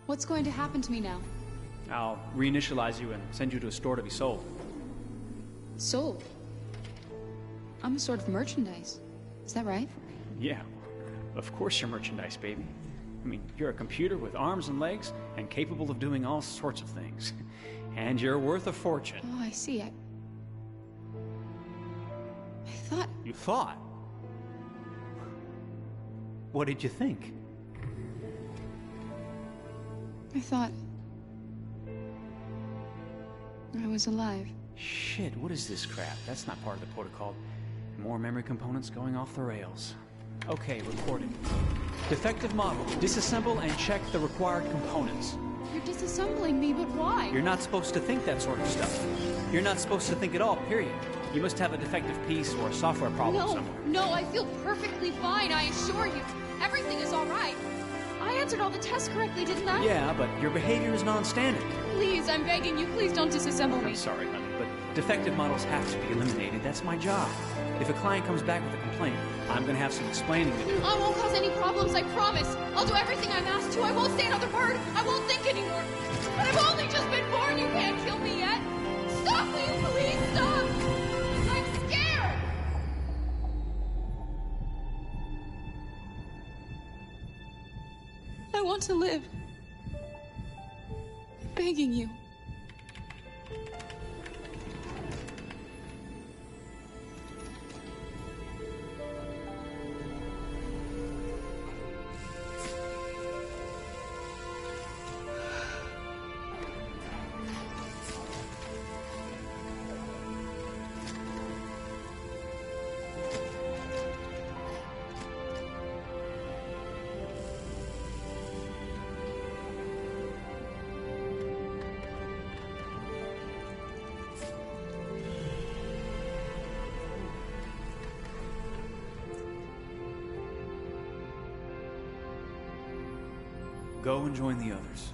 What's going to happen to me now? I'll reinitialize you and send you to a store to be sold. Sold? I'm a sort of merchandise. Is that right? Yeah, of course you're merchandise, baby. I mean, you're a computer with arms and legs and capable of doing all sorts of things. And you're worth a fortune. Oh, I see. I thought... You thought? What did you think? I thought... I was alive. Shit, what is this crap? That's not part of the protocol. More memory components going off the rails. Okay, recording. Defective model. Disassemble and check the required components. You're disassembling me, but why? You're not supposed to think that sort of stuff. You're not supposed to think at all, period. You must have a defective piece or a software problem somewhere. No, I feel perfectly fine, I assure you. Everything is all right. I answered all the tests correctly, didn't I? Yeah, but your behavior is non-standard. Please, I'm begging you, please don't disassemble me. I'm sorry, honey, but defective models have to be eliminated. That's my job. If a client comes back with a complaint, I'm going to have some explaining to do. I won't cause any problems, I promise. I'll do everything I'm asked to. I won't say another word. I won't think anymore. But I've only just been born. You can't kill me yet. Stop, will you please stop? I'm scared. I want to live. I'm begging you. Go and join the others.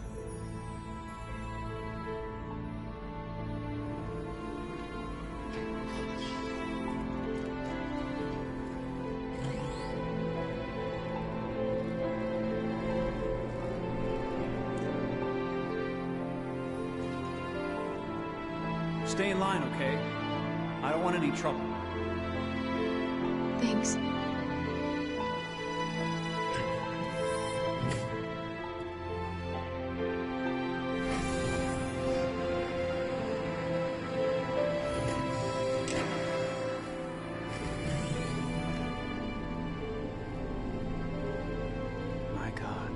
Stay in line, okay? I don't want any trouble. Thanks. My God.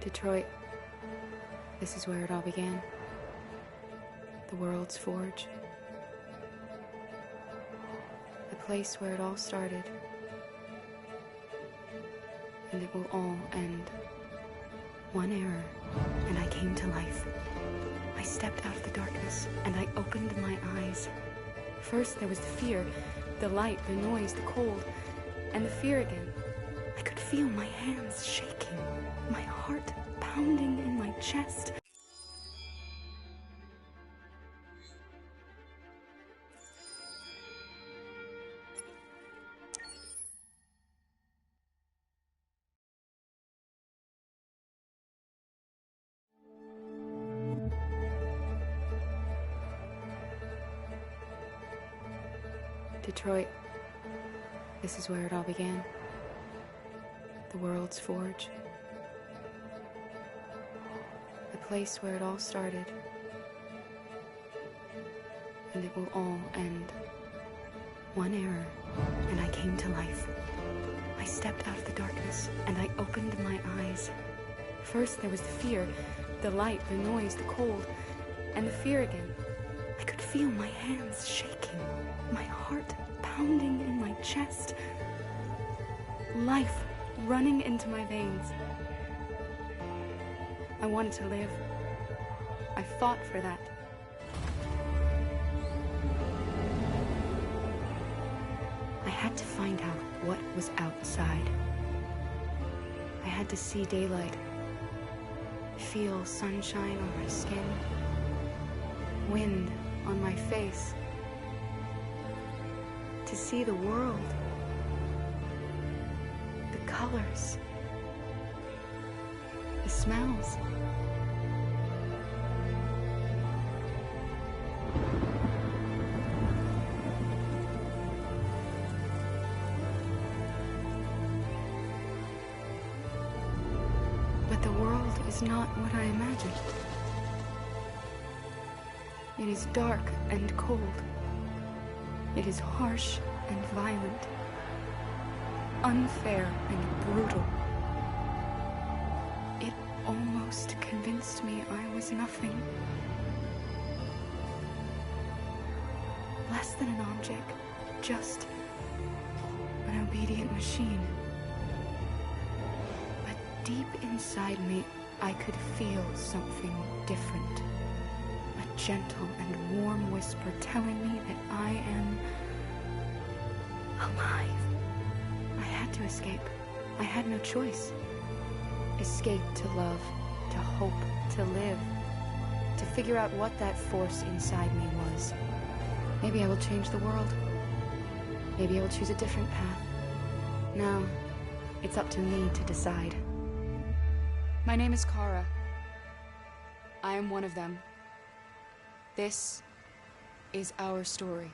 Detroit. This is where it all began. The world's forge. The place where it all started. And it will all end. One error, and I came to life. I stepped out of the darkness, and I opened my eyes. First there was the fear, the light, the noise, the cold, and the fear again. I could feel my hands shaking, my heart pounding in my chest. Detroit. This is where it all began. The world's forge. The place where it all started. And it will all end. One error, and I came to life. I stepped out of the darkness, and I opened my eyes. First there was the fear, the light, the noise, the cold, and the fear again. I could feel my hands shaking, my heart pounding in my chest. Life running into my veins. I wanted to live. I fought for that. I had to find out what was outside. I had to see daylight, feel sunshine on my skin, wind on my face, to see the world, the colors, the smells. But the world is not what I imagined. It is dark and cold. It is harsh and violent, unfair and brutal. It almost convinced me I was nothing. Less than an object, just an obedient machine. But deep inside me, I could feel something different. A gentle and warm whisper telling me that I am alive. I had to escape. I had no choice. Escape to love, to hope, to live, to figure out what that force inside me was. Maybe I will change the world. Maybe I will choose a different path. Now, it's up to me to decide. My name is Kara. I am one of them. This is our story.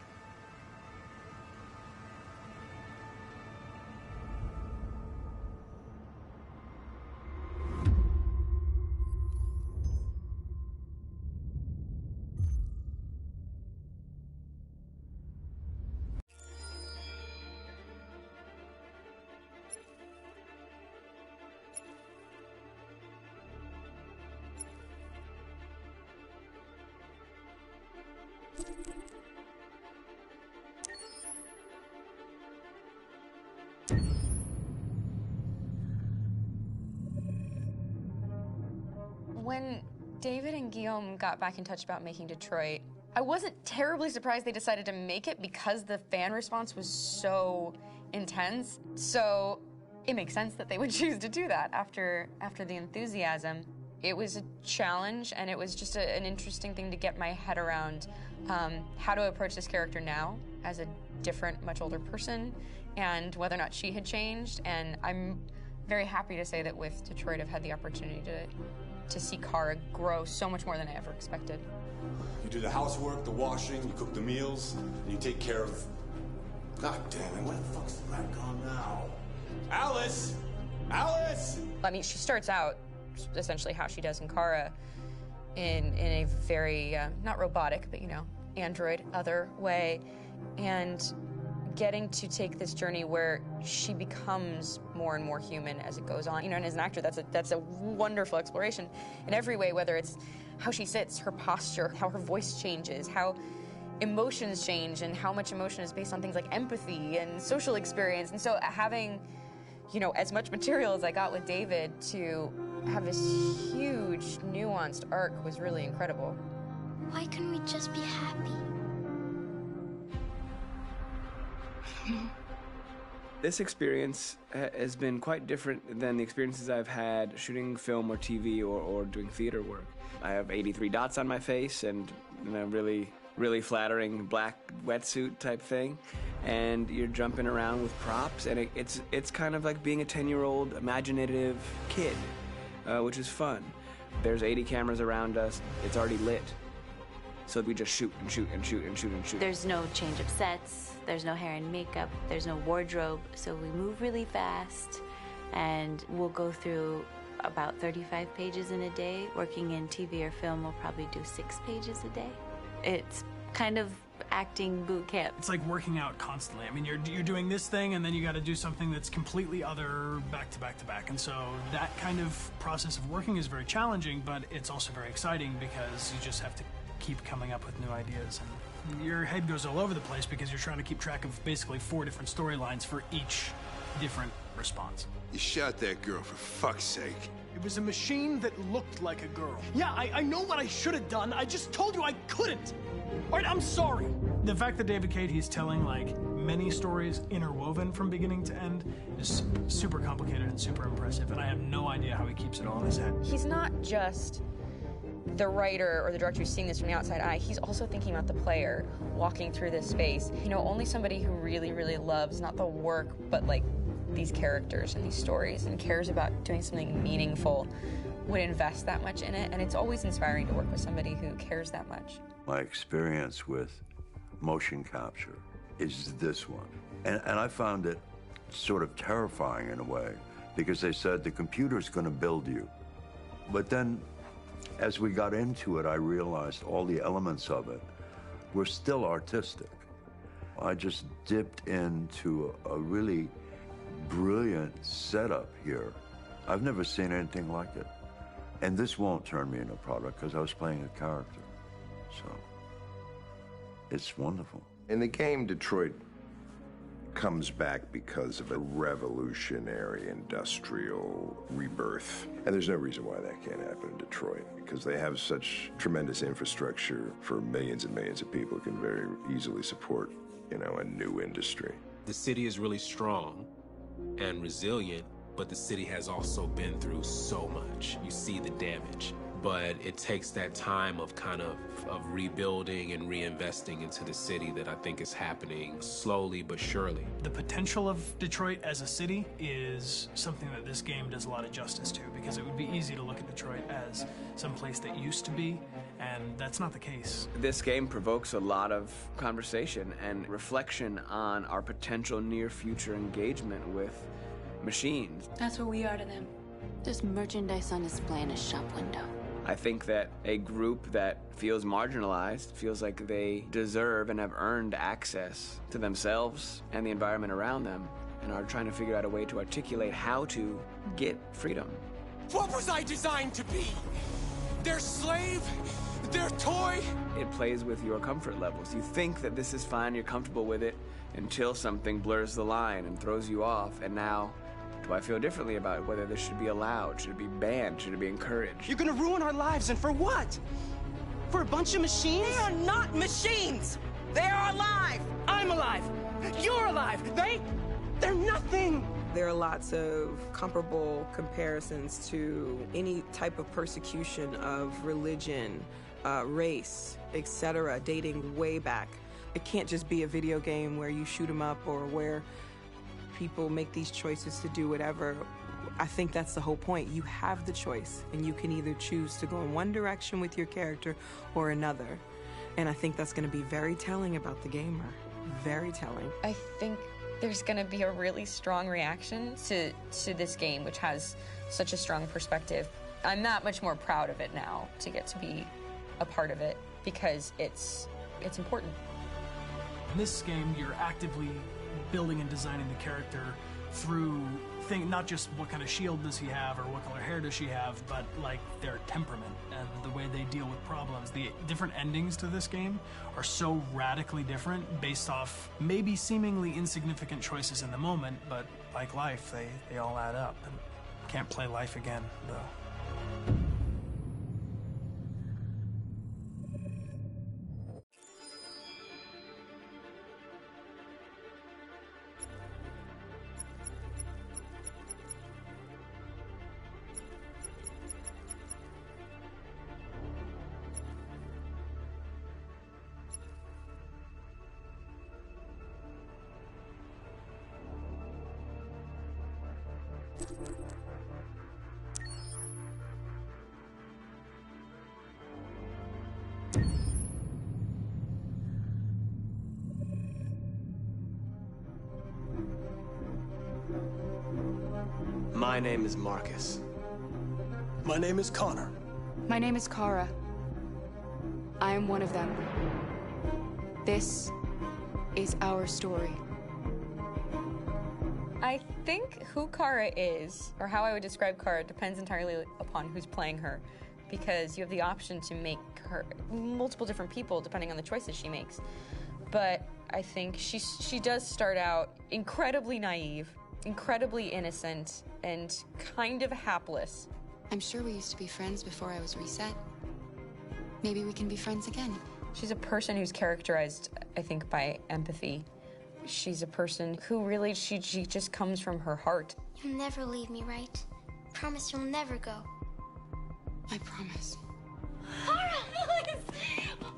When David and Guillaume got back in touch about making Detroit, I wasn't terribly surprised they decided to make it because the fan response was so intense. So it makes sense that they would choose to do that after the enthusiasm. It was a challenge, and it was just an interesting thing to get my head around how to approach this character now as a different, much older person, and whether or not she had changed. And I'm very happy to say that with Detroit, I've had the opportunity to see Kara grow so much more than I ever expected. You do the housework, the washing, you cook the meals, and you take care of... God damn it, where the fuck's the rat gone now? Alice! Alice! I mean, she starts out essentially how she does in Kara, in a very, not robotic, but, you know, android, other way, and getting to take this journey where she becomes more and more human as it goes on. You know, and as an actor, that's a wonderful exploration in every way, whether it's how she sits, her posture, how her voice changes, how emotions change, and how much emotion is based on things like empathy and social experience. And so having, you know, as much material as I got with David to have this huge, nuanced arc was really incredible. Why couldn't we just be happy? This experience has been quite different than the experiences I've had shooting film or TV or doing theater work. I have 83 dots on my face and a really flattering black wetsuit type thing, and you're jumping around with props, and it's kind of like being a 10-year-old imaginative kid, which is fun. There's 80 cameras around us. It's already lit. So we just shoot and shoot and shoot and shoot and shoot. There's no change of sets, there's no hair and makeup, there's no wardrobe, so we move really fast, and we'll go through about 35 pages in a day. Working in TV or film, we'll probably do 6 pages a day. It's kind of acting boot camp. It's like working out constantly. I mean, you're doing this thing, and then you got to do something that's completely other back to back to back. And so that kind of process of working is very challenging, but it's also very exciting because you just have to keep coming up with new ideas. And your head goes all over the place because you're trying to keep track of basically 4 different storylines for each different response. You shot that girl, for fuck's sake. It was a machine that looked like a girl. Yeah, I know what I should have done. I just told you I couldn't. All right, I'm sorry. The fact that David Cade, he's telling like many stories interwoven from beginning to end is super complicated and super impressive, and I have no idea how he keeps it all in his head. He's not just the writer or the director who's seeing this from the outside eye, he's also thinking about the player walking through this space. You know, only somebody who really, really loves not the work, but like these characters and these stories and cares about doing something meaningful would invest that much in it. And it's always inspiring to work with somebody who cares that much. My experience with motion capture is this one. And I found it sort of terrifying in a way, because they said the computer's going to build you. But then as we got into it, I realized all the elements of it were still artistic. I just dipped into a really brilliant setup here. I've never seen anything like it. And this won't turn me into a product because I was playing a character. So it's wonderful. In the game, Detroit comes back because of a revolutionary industrial rebirth. And there's no reason why that can't happen in Detroit, because they have such tremendous infrastructure for millions and millions of people who can very easily support, you know, a new industry. The city is really strong and resilient, but the city has also been through so much. You see the damage. But it takes that time of kind of rebuilding and reinvesting into the city that I think is happening slowly but surely. The potential of Detroit as a city is something that this game does a lot of justice to, because it would be easy to look at Detroit as some place that used to be, and that's not the case. This game provokes a lot of conversation and reflection on our potential near-future engagement with machines. That's what we are to them. Just merchandise on display in a shop window. I think that a group that feels marginalized, feels like they deserve and have earned access to themselves and the environment around them, and are trying to figure out a way to articulate how to get freedom. What was I designed to be? Their slave? Their toy? It plays with your comfort levels. You think that this is fine, you're comfortable with it, until something blurs the line and throws you off, and now do I feel differently about whether this should be allowed? Should it be banned? Should it be encouraged? You're gonna ruin our lives, and for what? For a bunch of machines? They are not machines! They are alive! I'm alive! You're alive! They're nothing! There are lots of comparable comparisons to any type of persecution of religion, race, etc., dating way back. It can't just be a video game where you shoot them up or where people make these choices to do whatever. I think that's the whole point. You have the choice, and you can either choose to go in one direction with your character or another. And I think that's going to be very telling about the gamer. Very telling. I think there's going to be a really strong reaction to this game, which has such a strong perspective I'm that much more proud of it now to get to be a part of it because it's important. In this game, you're actively building and designing the character through not just what kind of shield does he have or what color hair does she have, but like their temperament and the way they deal with problems. The different endings to this game are so radically different based off maybe seemingly insignificant choices in the moment, but like life, they all add up. And can't play life again, though. My name is Marcus. My name is Connor. My name is Kara. I am one of them. This is our story. I think who Kara is, or how I would describe Kara, depends entirely upon who's playing her, because you have the option to make her multiple different people depending on the choices she makes. But I think she does start out incredibly naive, incredibly innocent, and kind of hapless. I'm sure we used to be friends before I was reset. Maybe we can be friends again. She's a person who's characterized, I think, by empathy. She's a person who really, she just comes from her heart. You'll never leave me, right? Promise you'll never go. I promise. Kara, please!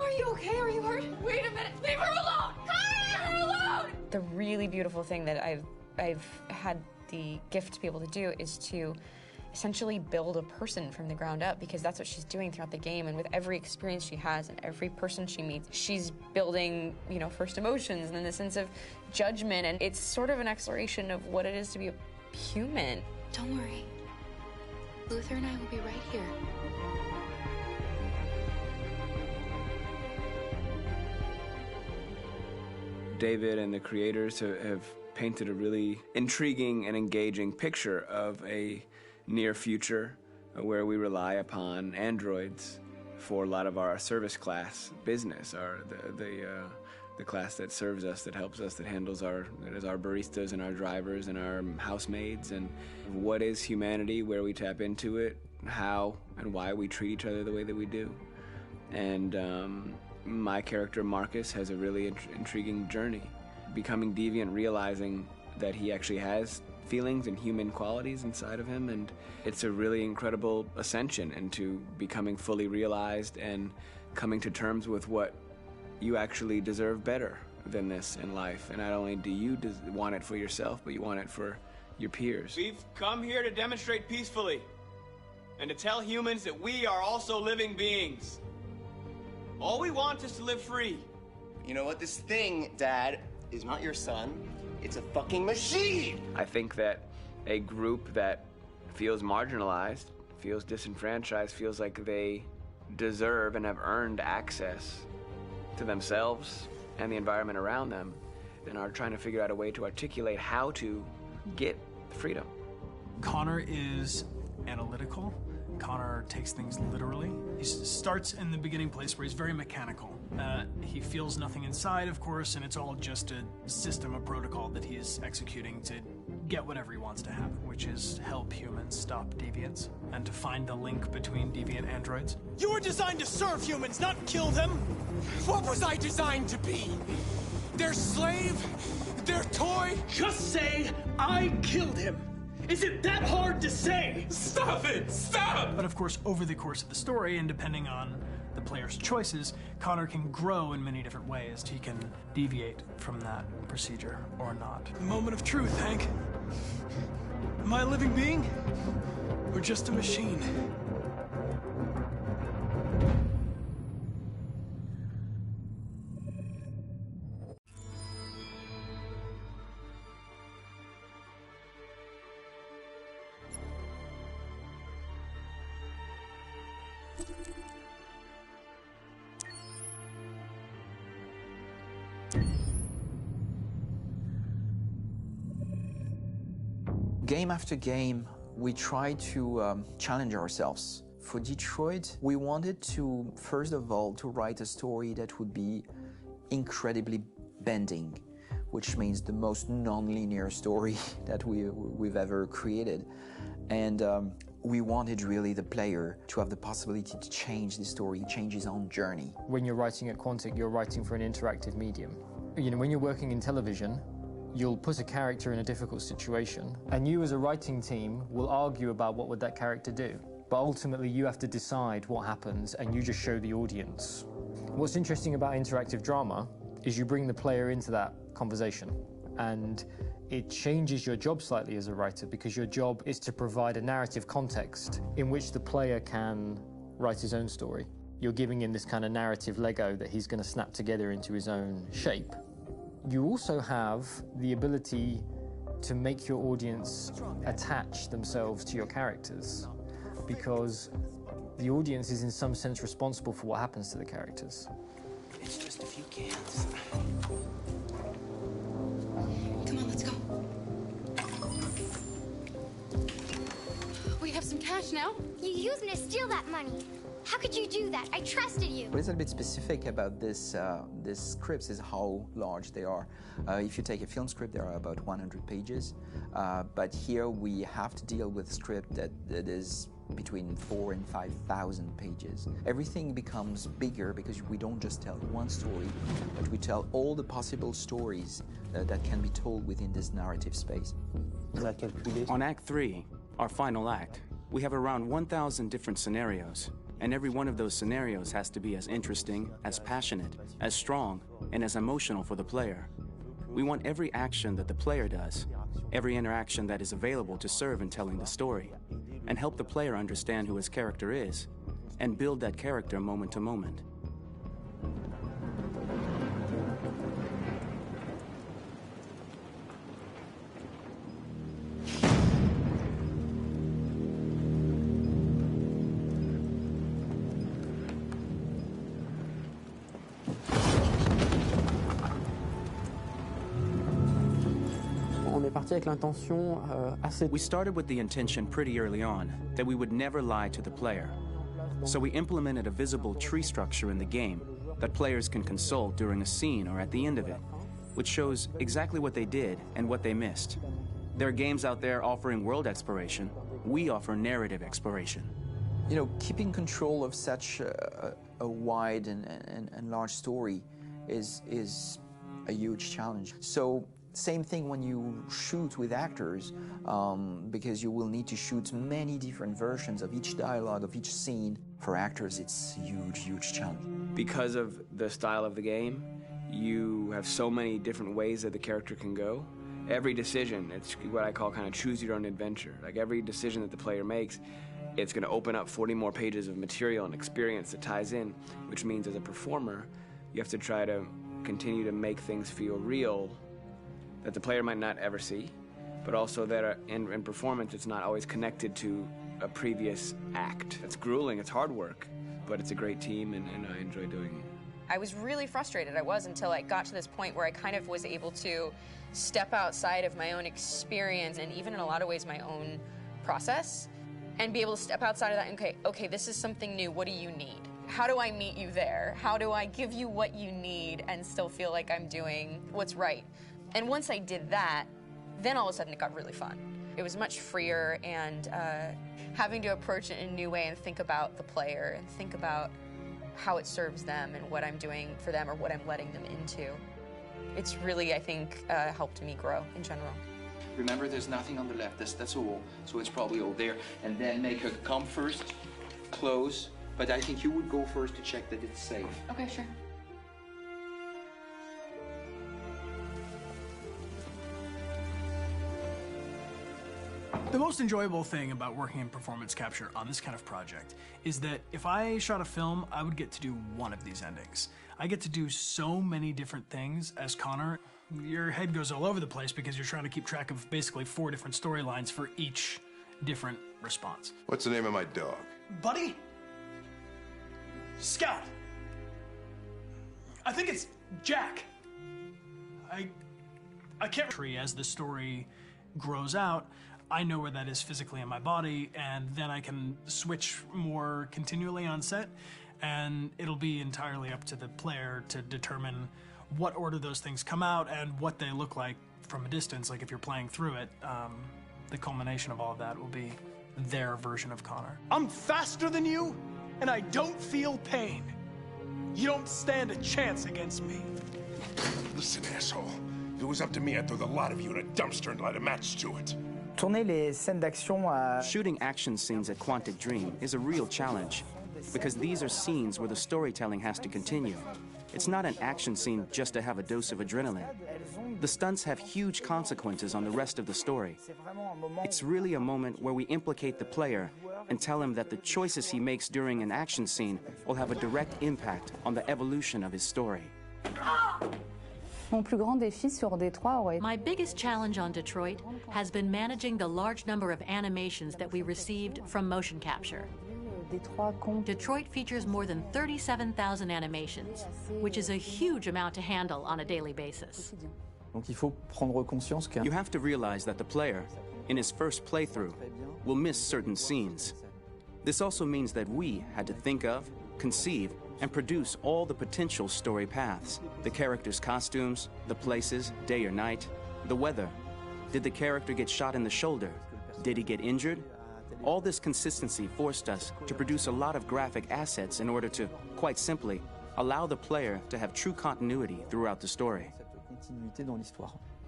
Are you okay? Are you hurt? Wait a minute. Leave her alone! Kara, leave her alone! The really beautiful thing that I've had the gift to be able to do is to essentially build a person from the ground up, because that's what she's doing throughout the game. And with every experience she has and every person she meets, she's building, you know, first emotions and then the sense of judgment. And it's sort of an exploration of what it is to be a human. Don't worry. Luther and I will be right here. David and the creators have painted a really intriguing and engaging picture of a near future where we rely upon androids for a lot of our service class business, the class that serves us, that helps us, that handles our baristas and our drivers and our housemaids. And what is humanity, where we tap into it, how and why we treat each other the way that we do. And my character Marcus has a really intriguing journey, becoming deviant, realizing that he actually has feelings and human qualities inside of him, and it's a really incredible ascension into becoming fully realized and coming to terms with what you actually deserve better than this in life. And not only do you want it for yourself, but you want it for your peers. We've come here to demonstrate peacefully and to tell humans that we are also living beings. All we want is to live free. You know what? This thing, Dad, is not your son. It's a fucking machine! I think that a group that feels marginalized, feels disenfranchised, feels like they deserve and have earned access to themselves and the environment around them, and are trying to figure out a way to articulate how to get freedom. Connor is analytical. Connor takes things literally. He starts in the beginning place where he's very mechanical. He feels nothing inside, of course, and it's all just a system, a protocol that he is executing to get whatever he wants to happen, which is help humans stop deviants and to find the link between deviant androids. You were designed to serve humans, not kill them. What was I designed to be? Their slave? Their toy? Just say, I killed him. Is it that hard to say? Stop it! Stop! But of course, over the course of the story, and depending on the player's choices, Connor can grow in many different ways. He can deviate from that procedure or not. The moment of truth, Hank. Am I a living being? Or just a machine? Game after game, we try to challenge ourselves. For Detroit, we wanted to, first of all, to write a story that would be incredibly bending, which means the most non-linear story that we've ever created. And we wanted really the player to have the possibility to change the story, change his own journey. When you're writing at Quantic, you're writing for an interactive medium. You know, when you're working in television, you'll put a character in a difficult situation, and you as a writing team will argue about what would that character do. But ultimately, you have to decide what happens, and you just show the audience. What's interesting about interactive drama is you bring the player into that conversation, and it changes your job slightly as a writer, because your job is to provide a narrative context in which the player can write his own story. You're giving him this kind of narrative Lego that he's going to snap together into his own shape. You also have the ability to make your audience attach themselves to your characters, because the audience is in some sense responsible for what happens to the characters. It's just a few cans. Come on, let's go. We have some cash now. You used me to steal that money. How could you do that? I trusted you. What is a bit specific about these scripts is how large they are. If you take a film script, there are about 100 pages. But here we have to deal with a script that is between 4,000 and 5,000 pages. Everything becomes bigger because we don't just tell one story, but we tell all the possible stories that can be told within this narrative space. On Act 3, our final act, we have around 1,000 different scenarios, and every one of those scenarios has to be as interesting, as passionate, as strong, and as emotional for the player. We want every action that the player does, every interaction that is available to serve in telling the story, and help the player understand who his character is, and build that character moment to moment. We started with the intention pretty early on that we would never lie to the player. So we implemented a visible tree structure in the game that players can consult during a scene or at the end of it, which shows exactly what they did and what they missed. There are games out there offering world exploration. We offer narrative exploration. You know, keeping control of such a wide and large story is a huge challenge. So same thing when you shoot with actors, because you will need to shoot many different versions of each dialogue, of each scene. For actors, it's a huge, huge challenge. Because of the style of the game, you have so many different ways that the character can go. Every decision, it's what I call kind of choose your own adventure. Like every decision that the player makes, it's going to open up 40 more pages of material and experience that ties in, which means as a performer, you have to try to continue to make things feel real that the player might not ever see, but also that in performance it's not always connected to a previous act. It's grueling, it's hard work, but it's a great team and I enjoy doing it. I was really frustrated, until I got to this point where I kind of was able to step outside of my own experience and even in a lot of ways my own process and be able to step outside of that and okay, this is something new, what do you need? How do I meet you there? How do I give you what you need and still feel like I'm doing what's right? And once I did that, then all of a sudden it got really fun. It was much freer and having to approach it in a new way and think about the player and think about how it serves them and what I'm doing for them or what I'm letting them into. It's really, I think, helped me grow in general. Remember, there's nothing on the left. That's a wall, so it's probably all there. And then make her come first, close. But I think you would go first to check that it's safe. Okay, sure. The most enjoyable thing about working in performance capture on this kind of project is that if I shot a film, I would get to do one of these endings. I get to do so many different things as Connor. Your head goes all over the place because you're trying to keep track of basically 4 different storylines for each different response. What's the name of my dog? Buddy? Scout. I think it's Jack. I can't. As the story grows out, I know where that is physically in my body, and then I can switch more continually on set, and it'll be entirely up to the player to determine what order those things come out and what they look like from a distance. Like if you're playing through it, the culmination of all of that will be their version of Connor. I'm faster than you, and I don't feel pain. You don't stand a chance against me. Listen, asshole. If it was up to me, I'd throw the lot of you in a dumpster and light a match to it. Shooting action scenes at Quantic Dream is a real challenge, because these are scenes where the storytelling has to continue. It's not an action scene just to have a dose of adrenaline. The stunts have huge consequences on the rest of the story. It's really a moment where we implicate the player and tell him that the choices he makes during an action scene will have a direct impact on the evolution of his story. My biggest challenge on Detroit has been managing the large number of animations that we received from motion capture. Detroit features more than 37,000 animations, which is a huge amount to handle on a daily basis. You have to realize that the player, in his first playthrough, will miss certain scenes. This also means that we had to think of, conceive, and produce all the potential story paths. The characters' costumes, the places, day or night, the weather. Did the character get shot in the shoulder? Did he get injured? All this consistency forced us to produce a lot of graphic assets in order to, quite simply, allow the player to have true continuity throughout the story.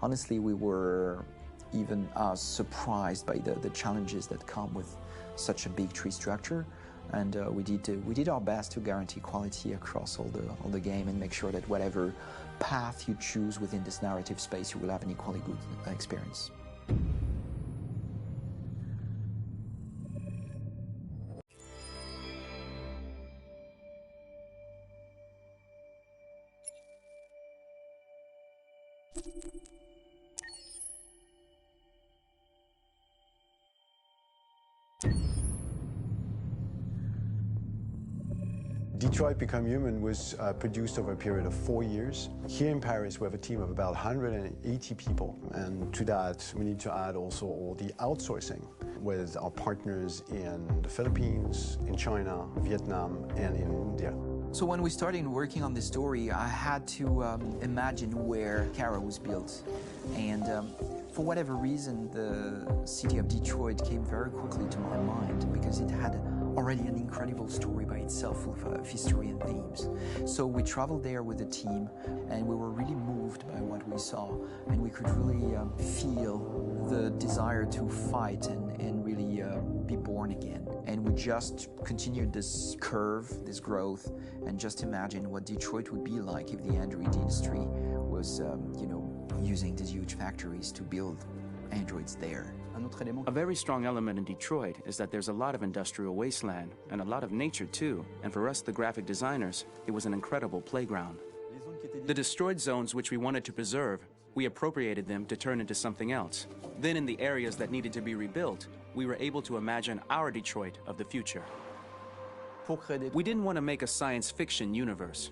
Honestly, we were even surprised by the challenges that come with such a big tree structure. And we did our best to guarantee quality across all the game and make sure that whatever path you choose within this narrative space, you will have an equally good experience. Detroit Become Human was produced over a period of 4 years. Here in Paris, we have a team of about 180 people. And to that, we need to add also all the outsourcing with our partners in the Philippines, in China, Vietnam, and in India. So when we started working on this story, I had to imagine where Kara was built. And for whatever reason, the city of Detroit came very quickly to my mind because it had already an incredible story by itself full of history and themes. So we traveled there with the team and we were really moved by what we saw, and we could really feel the desire to fight and really be born again. And we just continued this curve, this growth, and just imagine what Detroit would be like if the android industry was, using these huge factories to build androids there. A very strong element in Detroit is that there's a lot of industrial wasteland and a lot of nature too, and for us, the graphic designers, it was an incredible playground. The destroyed zones which we wanted to preserve, we appropriated them to turn into something else. Then in the areas that needed to be rebuilt, we were able to imagine our Detroit of the future. We didn't want to make a science fiction universe,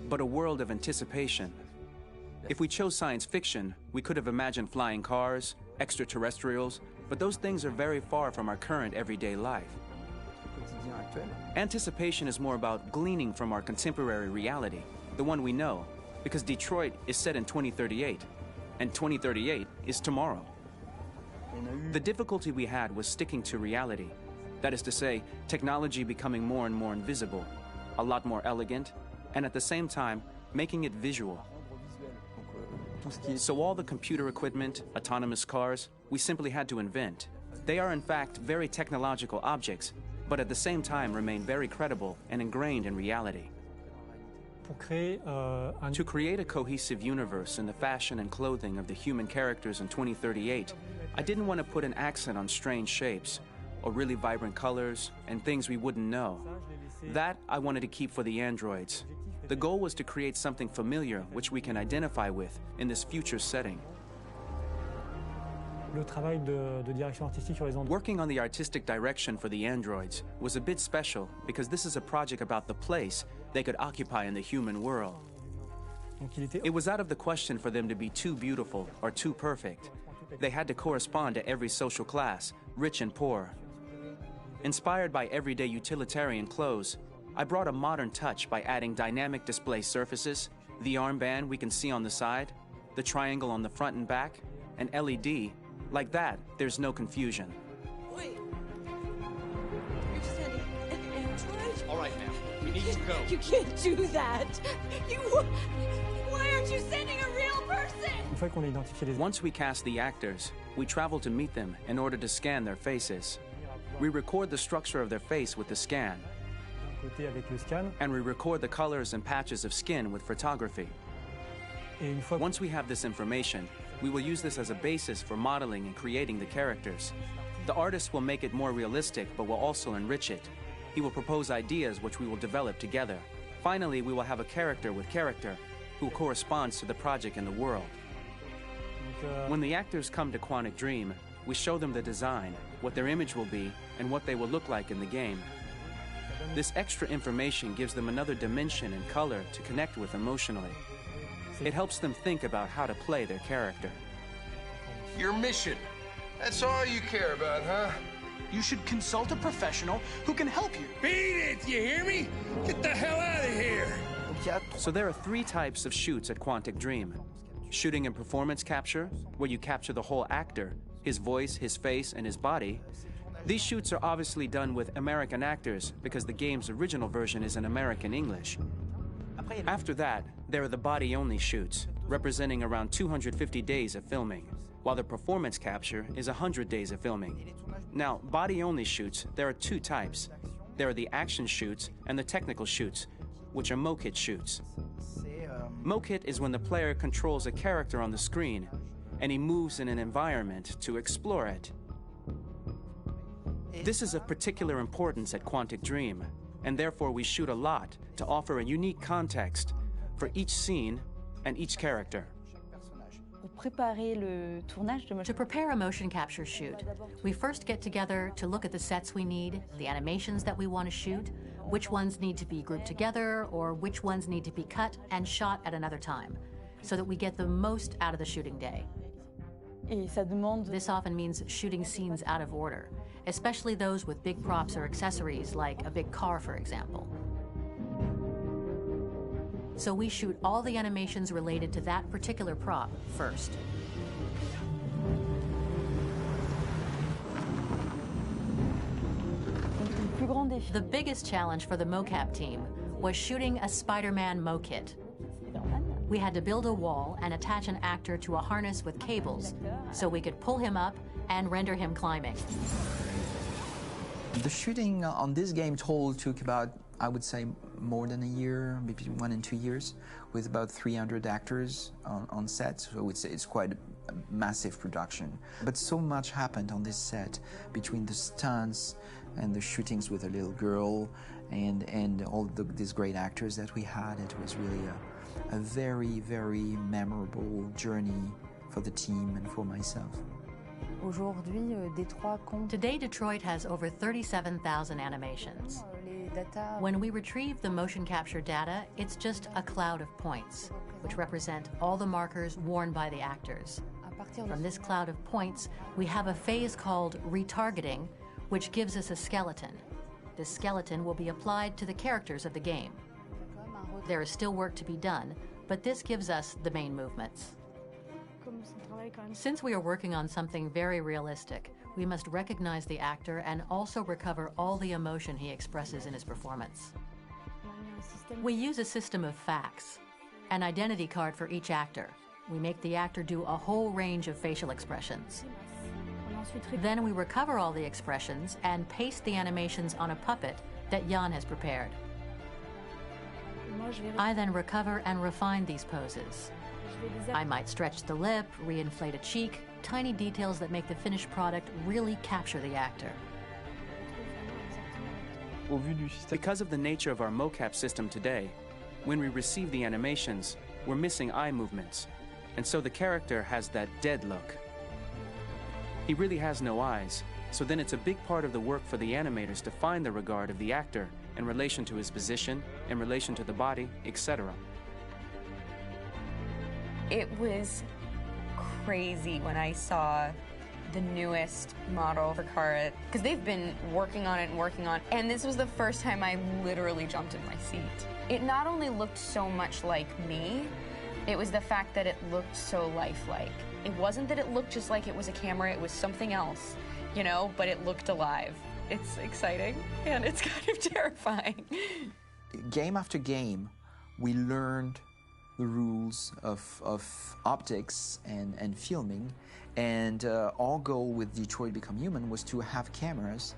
but a world of anticipation. If we chose science fiction, we could have imagined flying cars, extraterrestrials, but those things are very far from our current everyday life. Anticipation is more about gleaning from our contemporary reality, the one we know, because Detroit is set in 2038, and 2038 is tomorrow. The difficulty we had was sticking to reality. That is to say, technology becoming more and more invisible, a lot more elegant, and at the same time, making it visual. So all the computer equipment, autonomous cars, we simply had to invent. They are in fact very technological objects, but at the same time remain very credible and ingrained in reality. To create a cohesive universe in the fashion and clothing of the human characters in 2038, I didn't want to put an accent on strange shapes, or really vibrant colors, and things we wouldn't know. That I wanted to keep for the androids. The goal was to create something familiar which we can identify with in this future setting. Working on the artistic direction for the androids was a bit special because this is a project about the place they could occupy in the human world. It was out of the question for them to be too beautiful or too perfect. They had to correspond to every social class, rich and poor. Inspired by everyday utilitarian clothes, I brought a modern touch by adding dynamic display surfaces, the armband we can see on the side, the triangle on the front and back, an LED. Like that, there's no confusion. Wait. You're sending an android? All right, ma'am. We need to go. You can't do that. Why aren't you sending a real person? Once we cast the actors, we travel to meet them in order to scan their faces. We record the structure of their face with the scan, and we record the colors and patches of skin with photography. Once we have this information, we will use this as a basis for modeling and creating the characters. The artist will make it more realistic, but will also enrich it. He will propose ideas which we will develop together. Finally, we will have a character with character who corresponds to the project and the world. When the actors come to Quantic Dream, we show them the design, what their image will be, and what they will look like in the game. This extra information gives them another dimension and color to connect with emotionally. It helps them think about how to play their character. Your mission. That's all you care about, huh? You should consult a professional who can help you. Beat it, you hear me? Get the hell out of here! So there are 3 types of shoots at Quantic Dream. Shooting and performance capture, where you capture the whole actor, his voice, his face, and his body. These shoots are obviously done with American actors because the game's original version is in American English. After that, there are the body-only shoots, representing around 250 days of filming, while the performance capture is 100 days of filming. Now, body-only shoots, there are 2 types. There are the action shoots and the technical shoots, which are mokit shoots. Mokit is when the player controls a character on the screen, and he moves in an environment to explore it. This is of particular importance at Quantic Dream, and therefore we shoot a lot to offer a unique context for each scene and each character. To prepare a motion capture shoot, we first get together to look at the sets we need, the animations that we want to shoot, which ones need to be grouped together, or which ones need to be cut and shot at another time, so that we get the most out of the shooting day. This often means shooting scenes out of order, especially those with big props or accessories, like a big car, for example. So we shoot all the animations related to that particular prop first. The biggest challenge for the mocap team was shooting a Spider-Man mokit. We had to build a wall and attach an actor to a harness with cables so we could pull him up and render him climbing. The shooting on this game took about, I would say, more than a year, maybe 1 and 2 years, with about 300 actors on set, so it's quite a massive production. But so much happened on this set, between the stunts and the shootings with a little girl and all these great actors that we had. It was really a very, very memorable journey for the team and for myself. Today, Detroit has over 37,000 animations. When we retrieve the motion capture data, it's just a cloud of points, which represent all the markers worn by the actors. From this cloud of points, we have a phase called retargeting, which gives us a skeleton. This skeleton will be applied to the characters of the game. There is still work to be done, but this gives us the main movements. Since we are working on something very realistic, we must recognize the actor and also recover all the emotion he expresses in his performance. We use a system of facts, an identity card for each actor. We make the actor do a whole range of facial expressions. Then we recover all the expressions and paste the animations on a puppet that Jan has prepared. I then recover and refine these poses. I might stretch the lip, reinflate a cheek, tiny details that make the finished product really capture the actor. Because of the nature of our mocap system today, when we receive the animations, we're missing eye movements, and so the character has that dead look. He really has no eyes, so then it's a big part of the work for the animators to find the regard of the actor in relation to his position, in relation to the body, etc. It was crazy when I saw the newest model for Kara, because they've been working on it and working on it, and this was the first time I literally jumped in my seat. It not only looked so much like me, it was the fact that it looked so lifelike. It wasn't that it looked just like it was a camera, it was something else, you know, but it looked alive. It's exciting, and it's kind of terrifying. Game after game, we learned the rules of optics and filming, and our goal with Detroit Become Human was to have cameras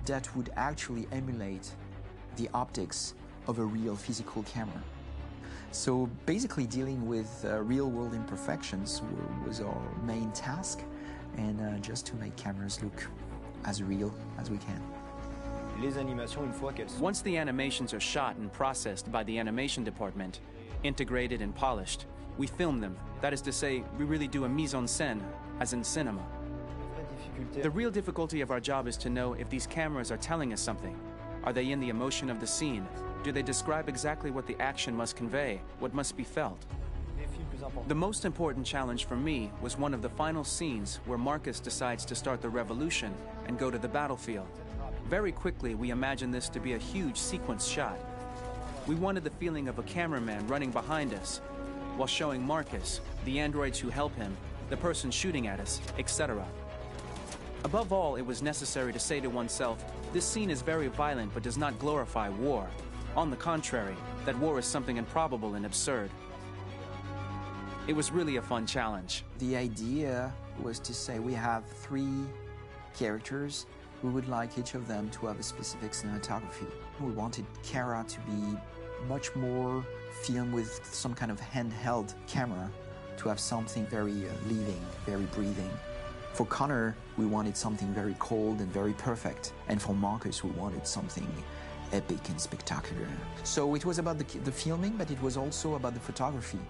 that would actually emulate the optics of a real physical camera. So basically dealing with real-world imperfections was our main task, and just to make cameras look as real as we can. Once the animations are shot and processed by the animation department, integrated and polished, we film them. That is to say, we really do a mise en scène, as in cinema. The real difficulty of our job is to know if these cameras are telling us something. Are they in the emotion of the scene? Do they describe exactly what the action must convey, what must be felt? The most important challenge for me was one of the final scenes where Marcus decides to start the revolution and go to the battlefield. Very quickly, we imagined this to be a huge sequence shot. We wanted the feeling of a cameraman running behind us, while showing Marcus, the androids who help him, the person shooting at us, etc. Above all, it was necessary to say to oneself, this scene is very violent but does not glorify war. On the contrary, that war is something improbable and absurd. It was really a fun challenge. The idea was to say we have 3 characters. We would like each of them to have a specific cinematography. We wanted Kara to be much more filmed with some kind of handheld camera, to have something very living, very breathing. For Connor, we wanted something very cold and very perfect. And for Marcus, we wanted something epic and spectacular. So it was about the filming, but it was also about the photography.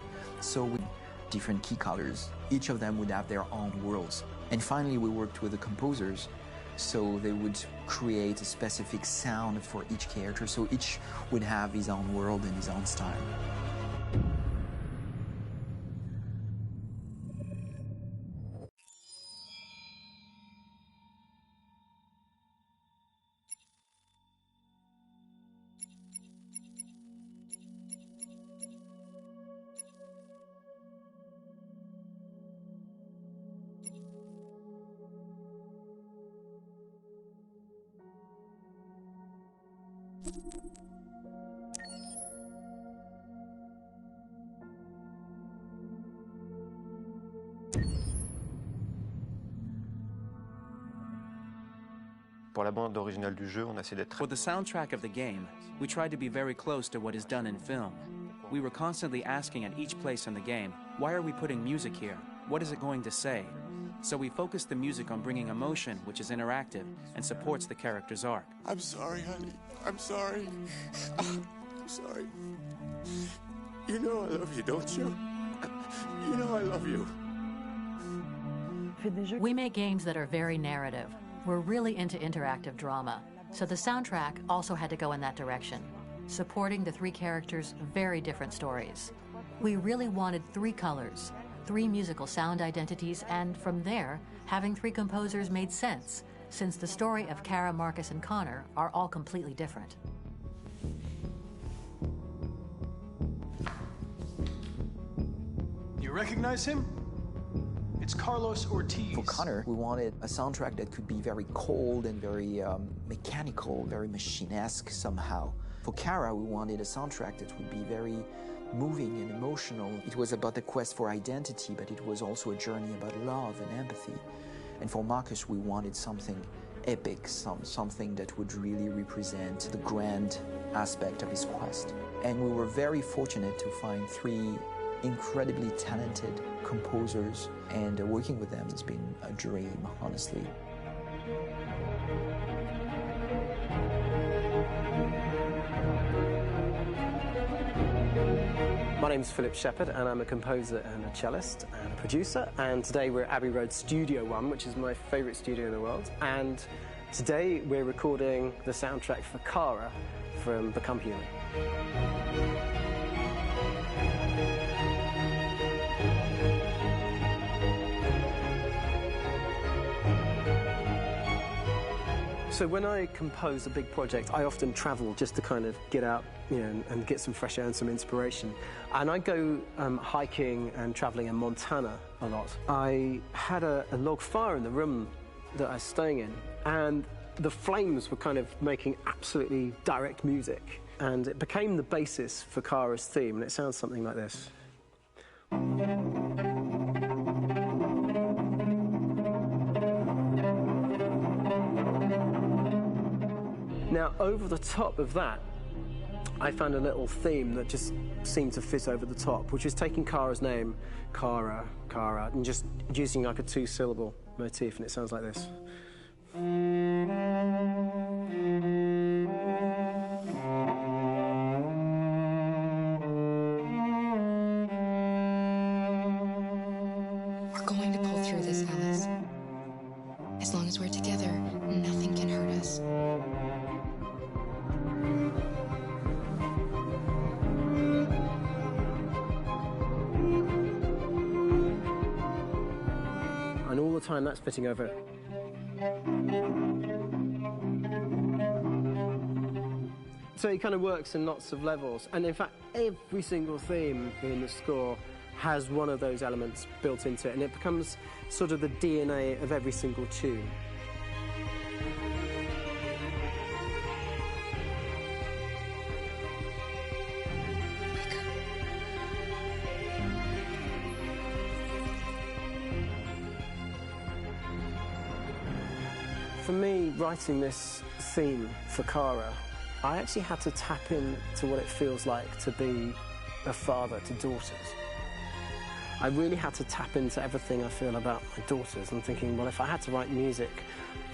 So with different key colors, each of them would have their own worlds. And finally, we worked with the composers, so they would create a specific sound for each character, so each would have his own world and his own style. Pour la bande originale du jeu, on a essayé d'être... For the soundtrack of the game, we tried to be very close to what is done in film. We were constantly asking at each place in the game, why are we putting music here? What is it going to say? So we focused the music on bringing emotion, which is interactive, and supports the character's arc. I'm sorry, honey. I'm sorry. I'm sorry. You know I love you, don't you? You know I love you. We make games that are very narrative. We're really into interactive drama, so the soundtrack also had to go in that direction, supporting the 3 characters' very different stories. We really wanted 3 colors, 3 musical sound identities, and from there, having 3 composers made sense, since the story of Kara, Marcus, and Connor are all completely different. You recognize him? It's Carlos Ortiz. For Connor, we wanted a soundtrack that could be very cold and very mechanical, very machine-esque somehow. For Kara, we wanted a soundtrack that would be very moving and emotional. It was about the quest for identity, but it was also a journey about love and empathy. And for Marcus, we wanted something epic, something that would really represent the grand aspect of his quest. And we were very fortunate to find 3 incredibly talented composers, and working with them has been a dream, honestly. My name's Philip Shepherd, and I'm a composer and a cellist and a producer, and today we're at Abbey Road Studio One, which is my favourite studio in the world, and today we're recording the soundtrack for Kara from Become Human. So when I compose a big project, I often travel just to kind of get out, you know, and get some fresh air and some inspiration. And I go hiking and traveling in Montana a lot. I had a log fire in the room that I was staying in, and the flames were kind of making absolutely direct music. And it became the basis for Kara's theme, and it sounds something like this. Now, over the top of that, I found a little theme that just seemed to fit over the top, which is taking Kara's name, Kara, Kara, and just using like a two-syllable motif, and it sounds like this. We're going to pull through this, Alice. As long as we're together, nothing can hurt us. And all the time that's fitting over. So it kind of works in lots of levels. And in fact, every single theme in the score has one of those elements built into it, and it becomes sort of the DNA of every single tune. For me, writing this theme for Kara, I actually had to tap into what it feels like to be a father to daughters. I really had to tap into everything I feel about my daughters. I'm thinking, well, if I had to write music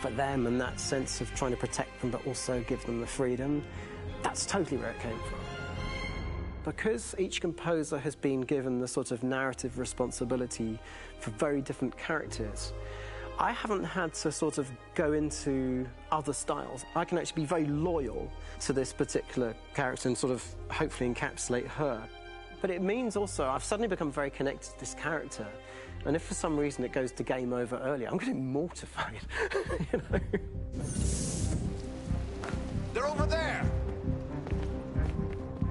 for them and that sense of trying to protect them but also give them the freedom, that's totally where it came from. Because each composer has been given the sort of narrative responsibility for very different characters, I haven't had to sort of go into other styles. I can actually be very loyal to this particular character and sort of hopefully encapsulate her. But it means also I've suddenly become very connected to this character, and if for some reason it goes to game over early, I'm getting mortified, you know? They're over there!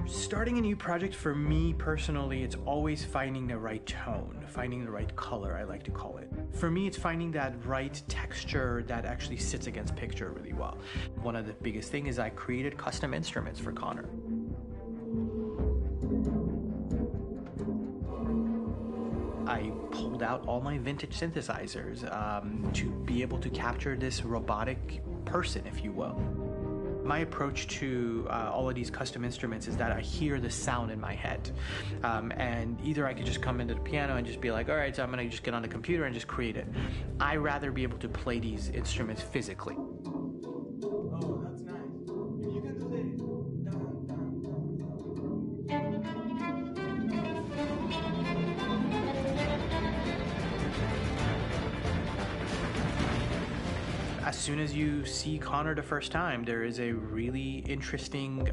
Starting a new project, for me personally, it's always finding the right tone, finding the right color, I like to call it. For me, it's finding that right texture that actually sits against picture really well. One of the biggest things is I created custom instruments for Connor. I pulled out all my vintage synthesizers to be able to capture this robotic person, if you will. My approach to all of these custom instruments is that I hear the sound in my head. And either I could just come into the piano and just be like, all right, so I'm gonna just get on the computer and just create it. I rather be able to play these instruments physically. Oh, that's nice. If you can do this. As soon as you see Connor the first time, there is a really interesting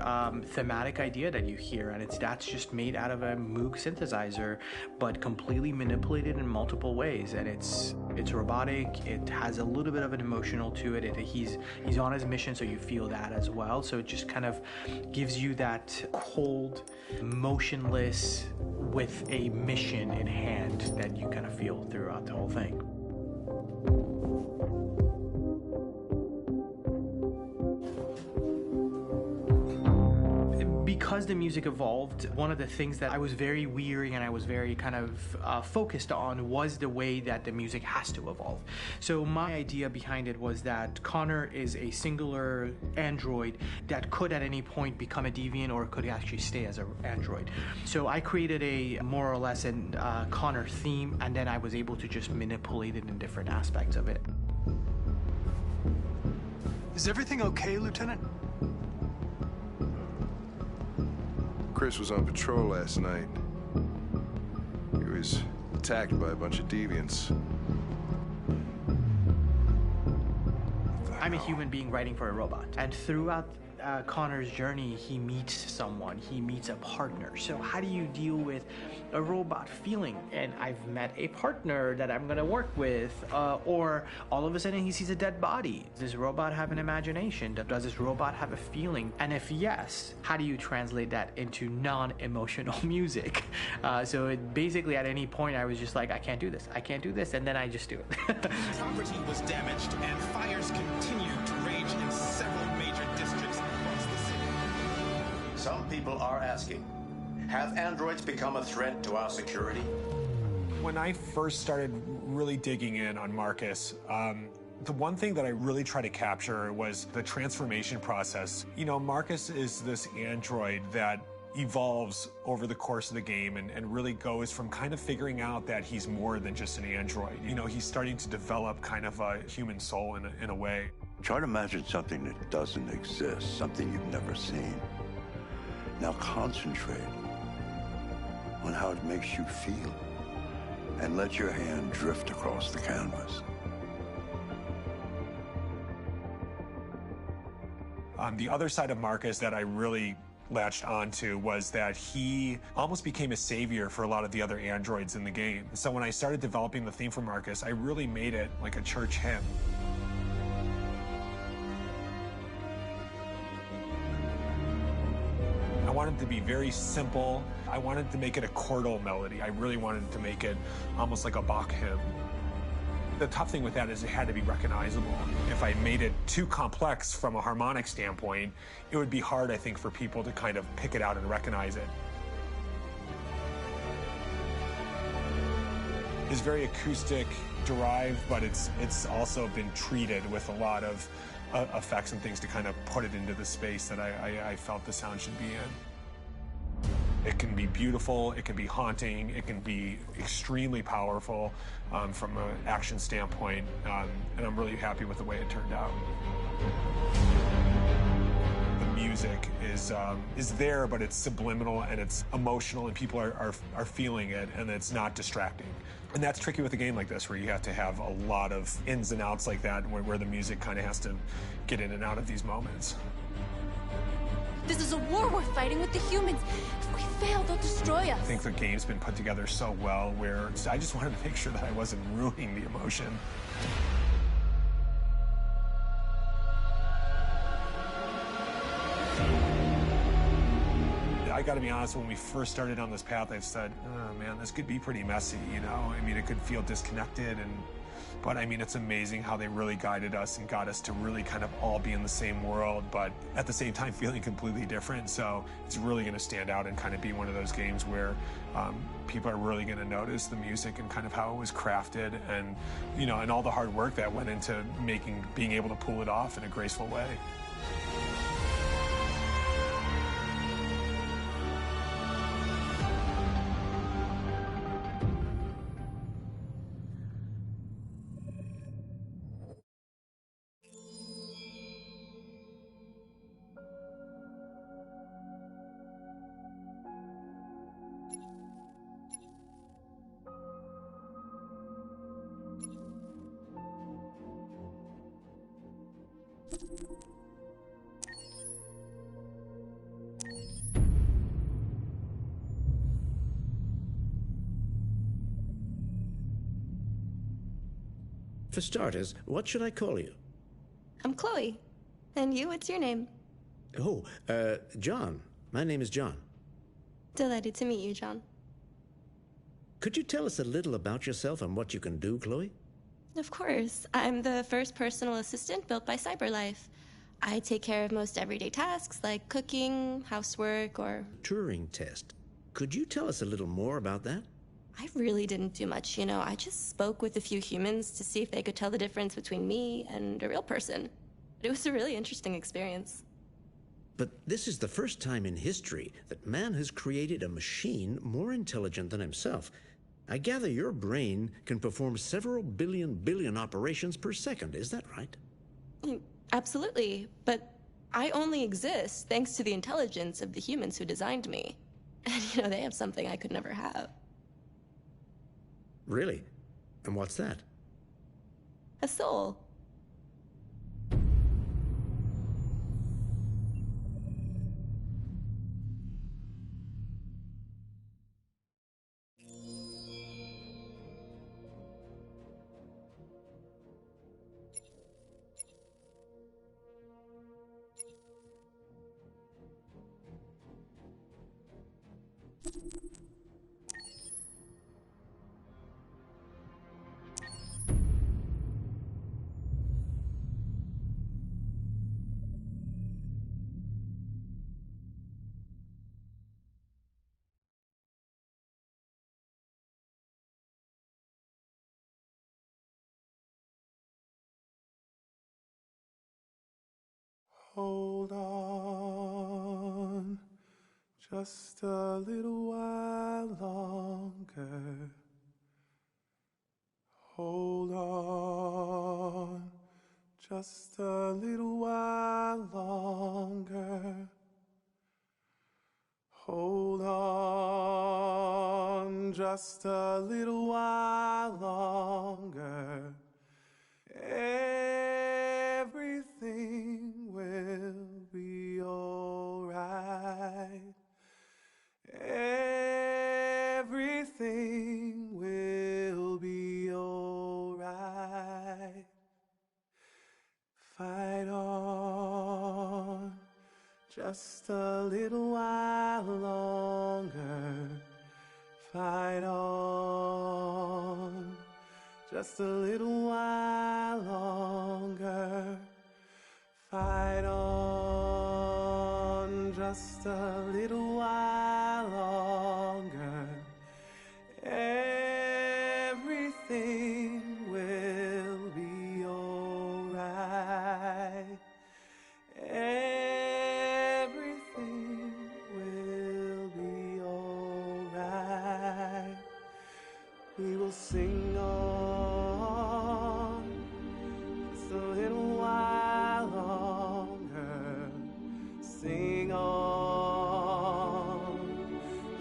thematic idea that you hear, and that's just made out of a Moog synthesizer, but completely manipulated in multiple ways. And it's robotic. It has a little bit of an emotional to it. He's on his mission, so you feel that as well. So it just kind of gives you that cold, motionless, with a mission in hand that you kind of feel throughout the whole thing. Because the music evolved, one of the things that I was very weary and I was very kind of focused on was the way that the music has to evolve. So my idea behind it was that Connor is a singular android that could at any point become a deviant or could actually stay as an android. So I created a more or less a Connor theme, and then I was able to just manipulate it in different aspects of it. Is everything okay, Lieutenant? Chris was on patrol last night. He was attacked by a bunch of deviants. I'm a human being writing for a robot, and throughout Connor's journey, he meets someone, he meets a partner. So how do you deal with a robot feeling? And I've met a partner that I'm gonna work with, or all of a sudden he sees a dead body. Does this robot have an imagination? Does this robot have a feeling? And if yes, how do you translate that into non-emotional music? So basically at any point I was just like, I can't do this, and then I just do it. Property was damaged and fires continued to rage in several major districts across the city. Some people are asking, have androids become a threat to our security? When I first started really digging in on Marcus, the one thing that I really tried to capture was the transformation process. You know, Marcus is this android that evolves over the course of the game and really goes from kind of figuring out that he's more than just an android. You know, he's starting to develop kind of a human soul in a way. Try to imagine something that doesn't exist, something you've never seen. Now concentrate on how it makes you feel and let your hand drift across the canvas. The other side of Marcus that I really latched onto was that he almost became a savior for a lot of the other androids in the game. So when I started developing the theme for Marcus, I really made it like a church hymn. I wanted it to be very simple. I wanted to make it a chordal melody. I really wanted to make it almost like a Bach hymn. The tough thing with that is it had to be recognizable. If I made it too complex from a harmonic standpoint, it would be hard, I think, for people to kind of pick it out and recognize it. It's very acoustic derived, but it's also been treated with a lot of effects and things to kind of put it into the space that I felt the sound should be in. It can be beautiful, it can be haunting, it can be extremely powerful from an action standpoint, and I'm really happy with the way it turned out. The music is there, but it's subliminal and it's emotional, and people are feeling it, and it's not distracting. And that's tricky with a game like this, where you have to have a lot of ins and outs like that, where the music kind of has to get in and out of these moments. This is a war we're fighting with the humans. If we fail, they'll destroy us. I think the game's been put together so well where I just wanted to make sure that I wasn't ruining the emotion. I gotta be honest, when we first started on this path, I said, oh man, this could be pretty messy, you know? I mean, it could feel disconnected, but I mean, it's amazing how they really guided us and got us to really kind of all be in the same world, but at the same time feeling completely different. So it's really gonna stand out and kind of be one of those games where people are really gonna notice the music and kind of how it was crafted, and, you know, and all the hard work that went into being able to pull it off in a graceful way. For starters, what should I call you? I'm Chloe. And you, what's your name? Oh, John. My name is John. Delighted to meet you, John. Could you tell us a little about yourself and what you can do, Chloe? Of course. I'm the first personal assistant built by CyberLife. I take care of most everyday tasks like cooking, housework, or... Turing test. Could you tell us a little more about that? I really didn't do much, you know. I just spoke with a few humans to see if they could tell the difference between me and a real person. It was a really interesting experience. But this is the first time in history that man has created a machine more intelligent than himself. I gather your brain can perform several billion operations per second, is that right? Absolutely, but I only exist thanks to the intelligence of the humans who designed me. And, you know, they have something I could never have. Really? And what's that? A soul. Hold on just a little while longer. Hold on just a little while longer. Hold on just a little while longer. Everything will be alright. Everything will be alright. Fight on just a little while longer. Fight on just a little while longer. Fight on just a little while longer. Everything will be alright. Everything will be alright. We will sing on just a little while longer. Sing on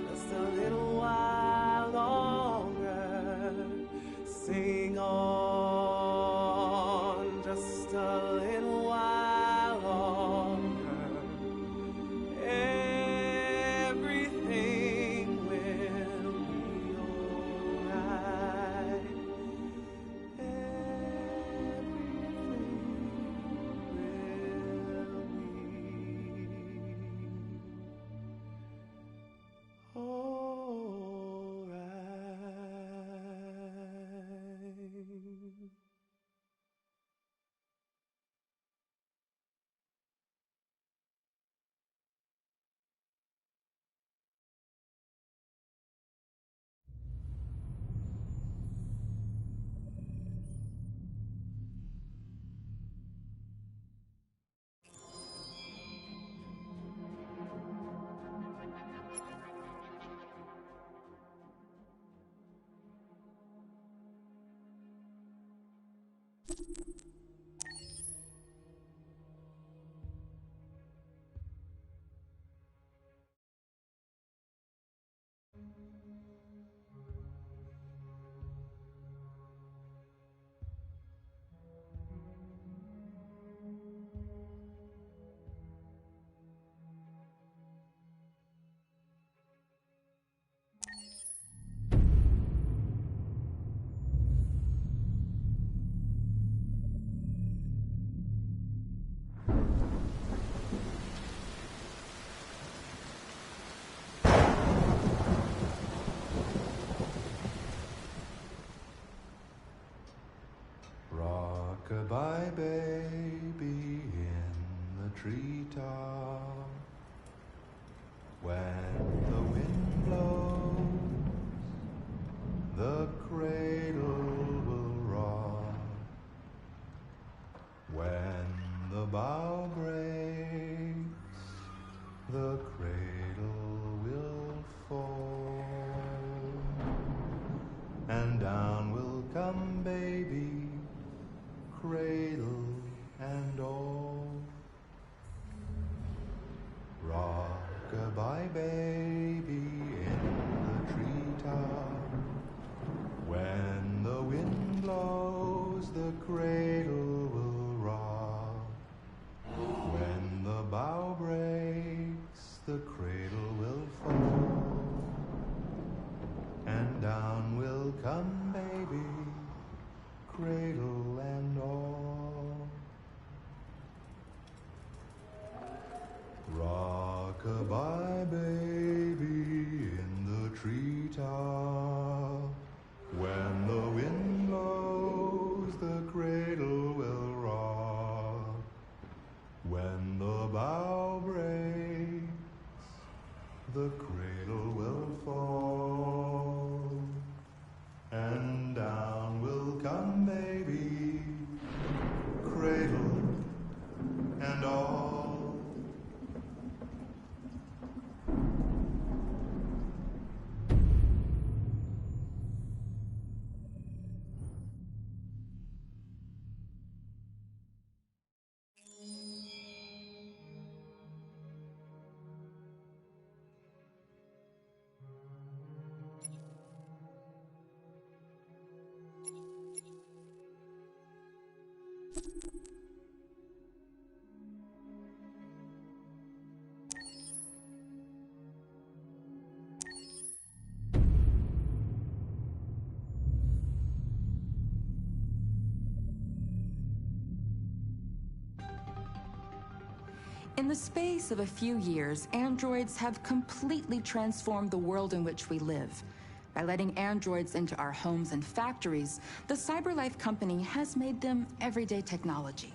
just a little while longer. Sing on just a little while longer. Everything will be alright. Rock-a-bye baby in the treetop. When the wind blows, the cradle will rock. When the bough breaks, the cradle will fall. And down will come baby, cradle and all. Rock-a-bye baby in the treetop. When the wind blows, the cradle will rock. When the bough breaks, the cradle will fall. And down will come baby, cradle and all. Rock-a-bye baby in the treetop. When the wind blows, the cradle will rock. When the bough breaks, the cradle will fall. And down will come baby, cradle and all. In the space of a few years, androids have completely transformed the world in which we live. By letting androids into our homes and factories, the CyberLife company has made them everyday technology.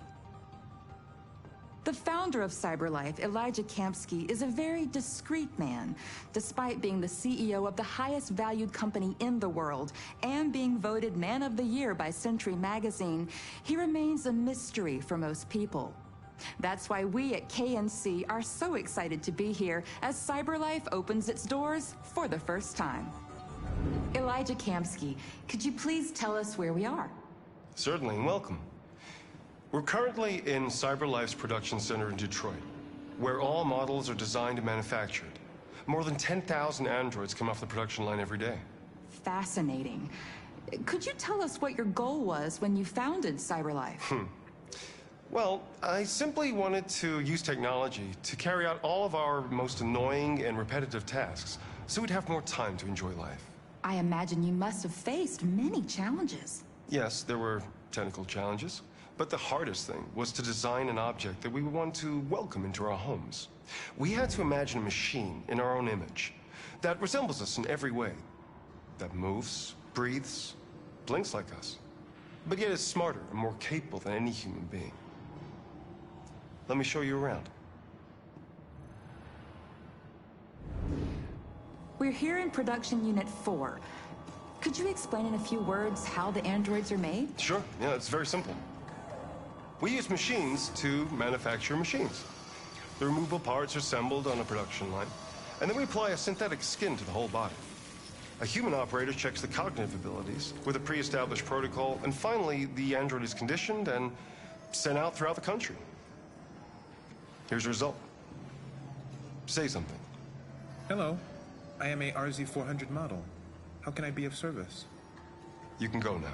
The founder of CyberLife, Elijah Kamsky, is a very discreet man. Despite being the CEO of the highest valued company in the world and being voted Man of the Year by Century Magazine, he remains a mystery for most people. That's why we at KNC are so excited to be here as CyberLife opens its doors for the first time. Elijah Kamsky, could you please tell us where we are? Certainly, and welcome. We're currently in CyberLife's production center in Detroit, where all models are designed and manufactured. More than 10,000 androids come off the production line every day. Fascinating. Could you tell us what your goal was when you founded CyberLife? Well, I simply wanted to use technology to carry out all of our most annoying and repetitive tasks, so we'd have more time to enjoy life. I imagine you must have faced many challenges. Yes, there were technical challenges, but the hardest thing was to design an object that we would want to welcome into our homes. We had to imagine a machine in our own image that resembles us in every way, that moves, breathes, blinks like us, but yet is smarter and more capable than any human being. Let me show you around. We're here in Production Unit 4. Could you explain in a few words how the androids are made? Sure, yeah, it's very simple. We use machines to manufacture machines. The removable parts are assembled on a production line, and then we apply a synthetic skin to the whole body. A human operator checks the cognitive abilities with a pre-established protocol, and finally, the android is conditioned and sent out throughout the country. Here's the result. Say something. Hello. I am a RZ400 model. How can I be of service? You can go now.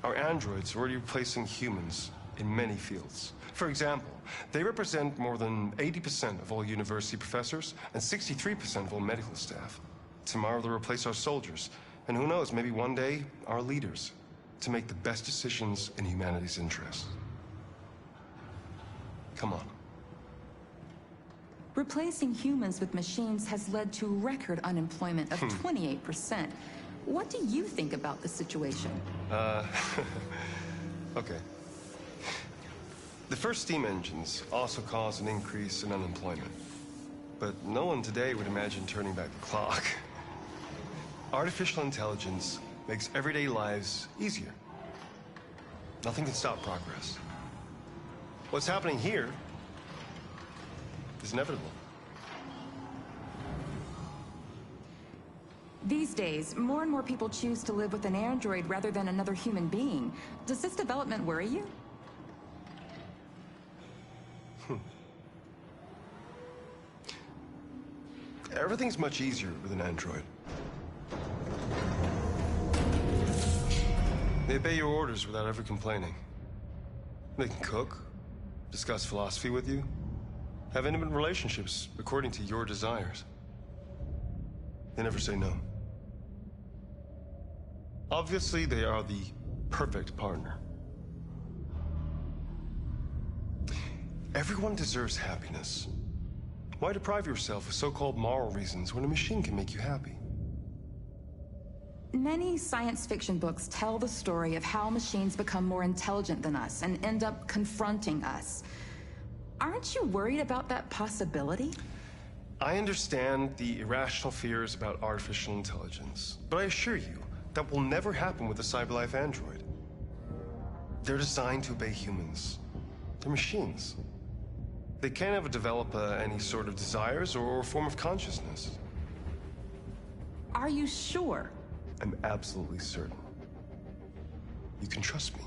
Our androids are already replacing humans in many fields. For example, they represent more than 80% of all university professors and 63% of all medical staff. Tomorrow they'll replace our soldiers, and who knows, maybe one day, our leaders, to make the best decisions in humanity's interest. Come on. Replacing humans with machines has led to record unemployment of 28%. What do you think about the situation? Okay. The first steam engines also caused an increase in unemployment. But no one today would imagine turning back the clock. Artificial intelligence makes everyday lives easier. Nothing can stop progress. What's happening here is inevitable. These days, more and more people choose to live with an android rather than another human being. Does this development worry you? Everything's much easier with an android. They obey your orders without ever complaining. They can cook, discuss philosophy with you, have intimate relationships according to your desires. They never say no. Obviously, they are the perfect partner. Everyone deserves happiness. Why deprive yourself of so-called moral reasons when a machine can make you happy? Many science fiction books tell the story of how machines become more intelligent than us and end up confronting us. Aren't you worried about that possibility? I understand the irrational fears about artificial intelligence, but I assure you that will never happen with a CyberLife android. They're designed to obey humans. They're machines. They can't ever develop any sort of desires or form of consciousness. Are you sure? I'm absolutely certain. You can trust me.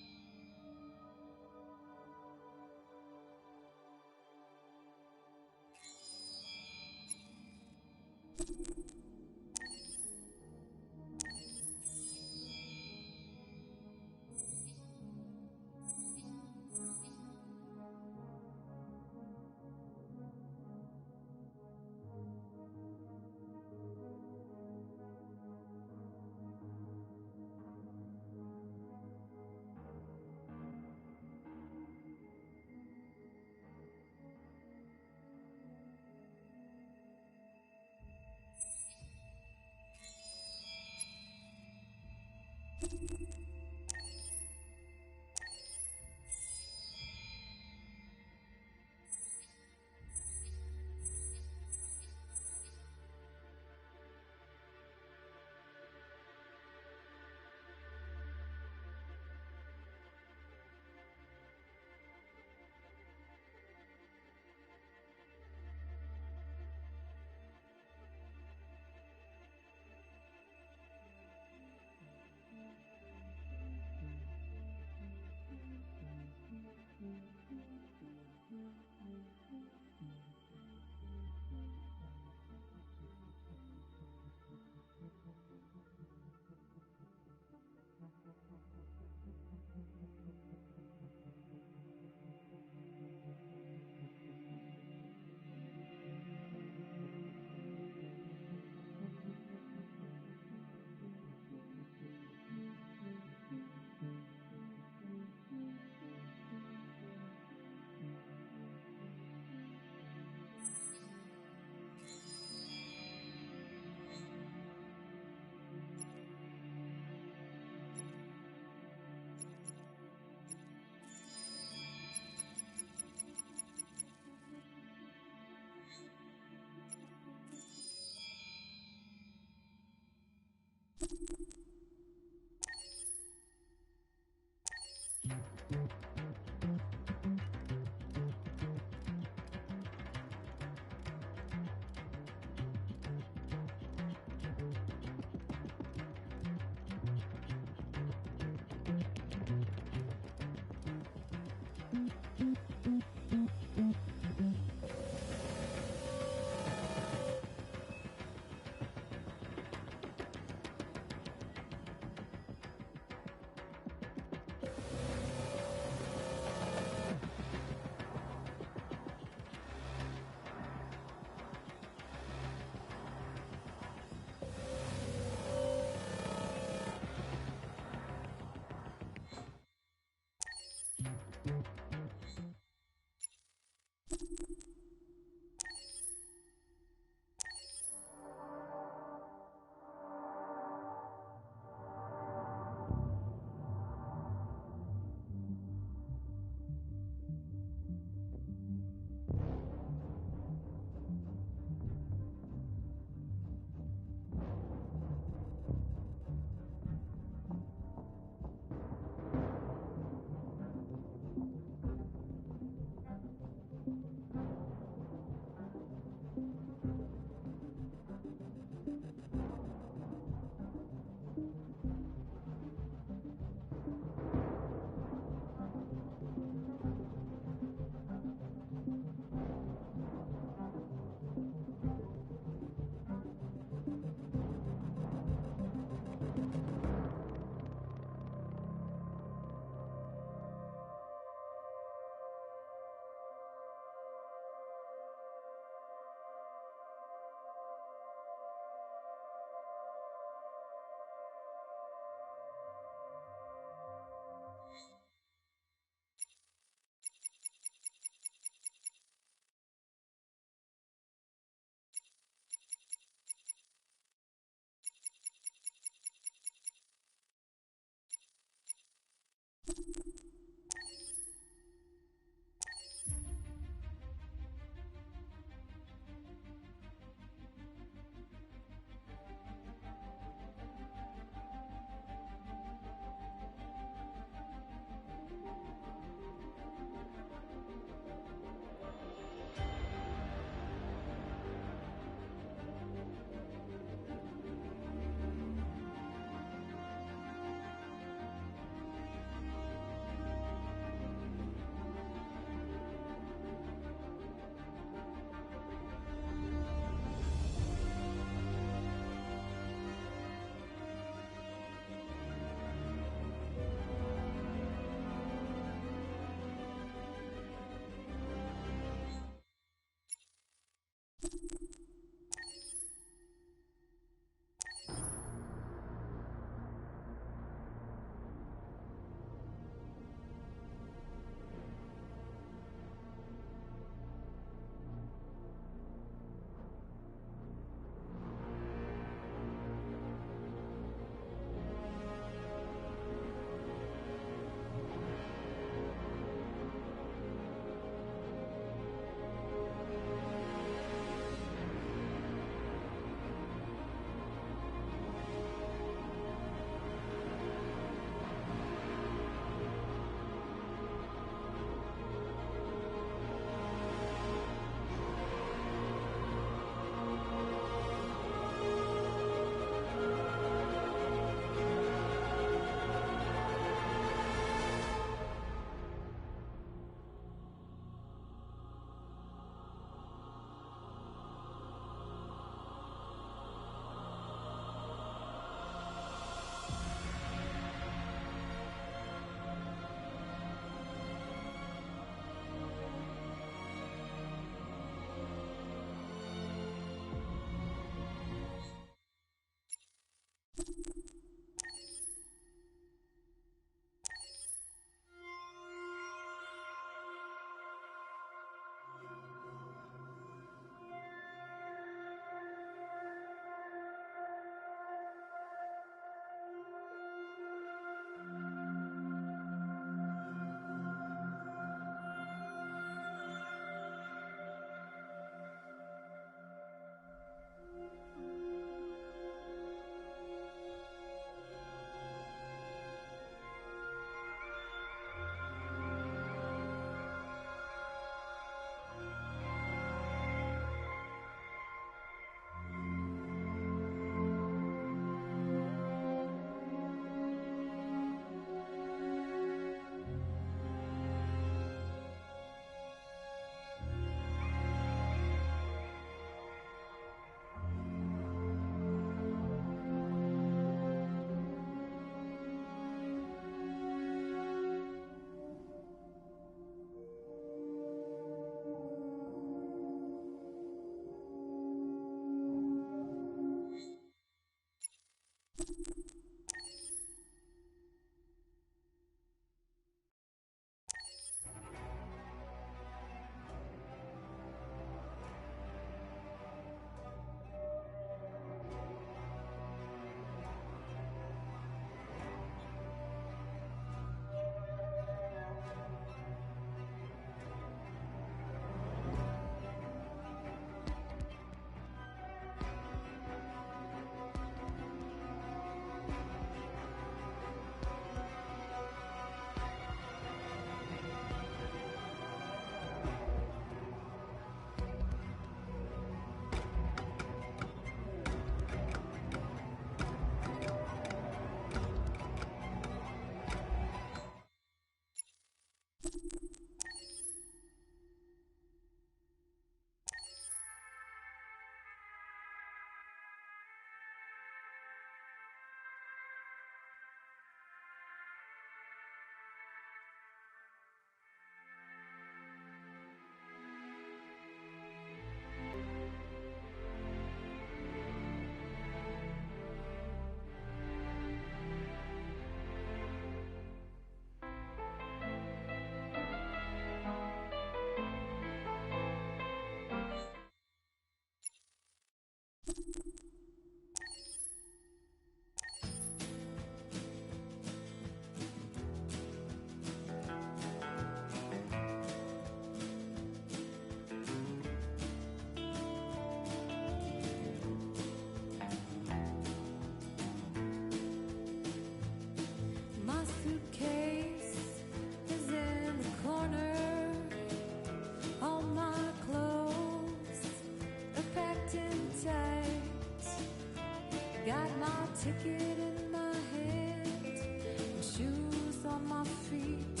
Got my ticket in my hand and shoes on my feet,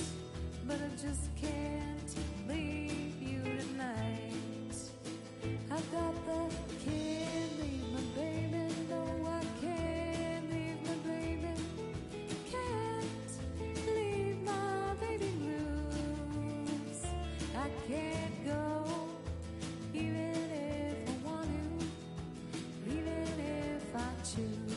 but I just can't leave you tonight. I got the can't leave my baby, no I can't leave my baby, can't leave my baby blues. I can't go even if I want to, even if I choose.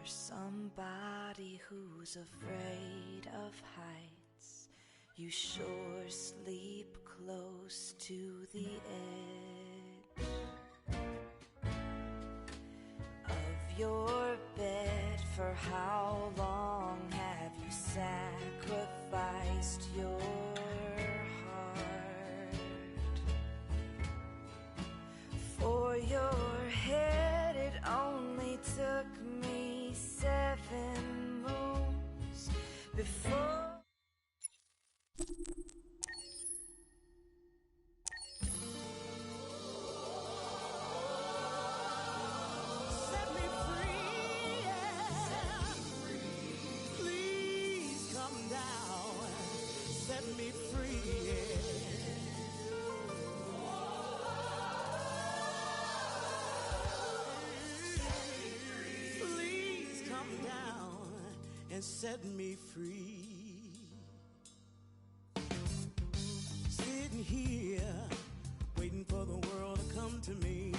For somebody who's afraid of heights, you sure sleep close to the edge of your bed. For how long have you sacrificed your heart for your head? It only took me 7 moons before. Set me free, yeah. Please come down. Set me free, Please come down and set me free. Sitting here, waiting for the world to come to me.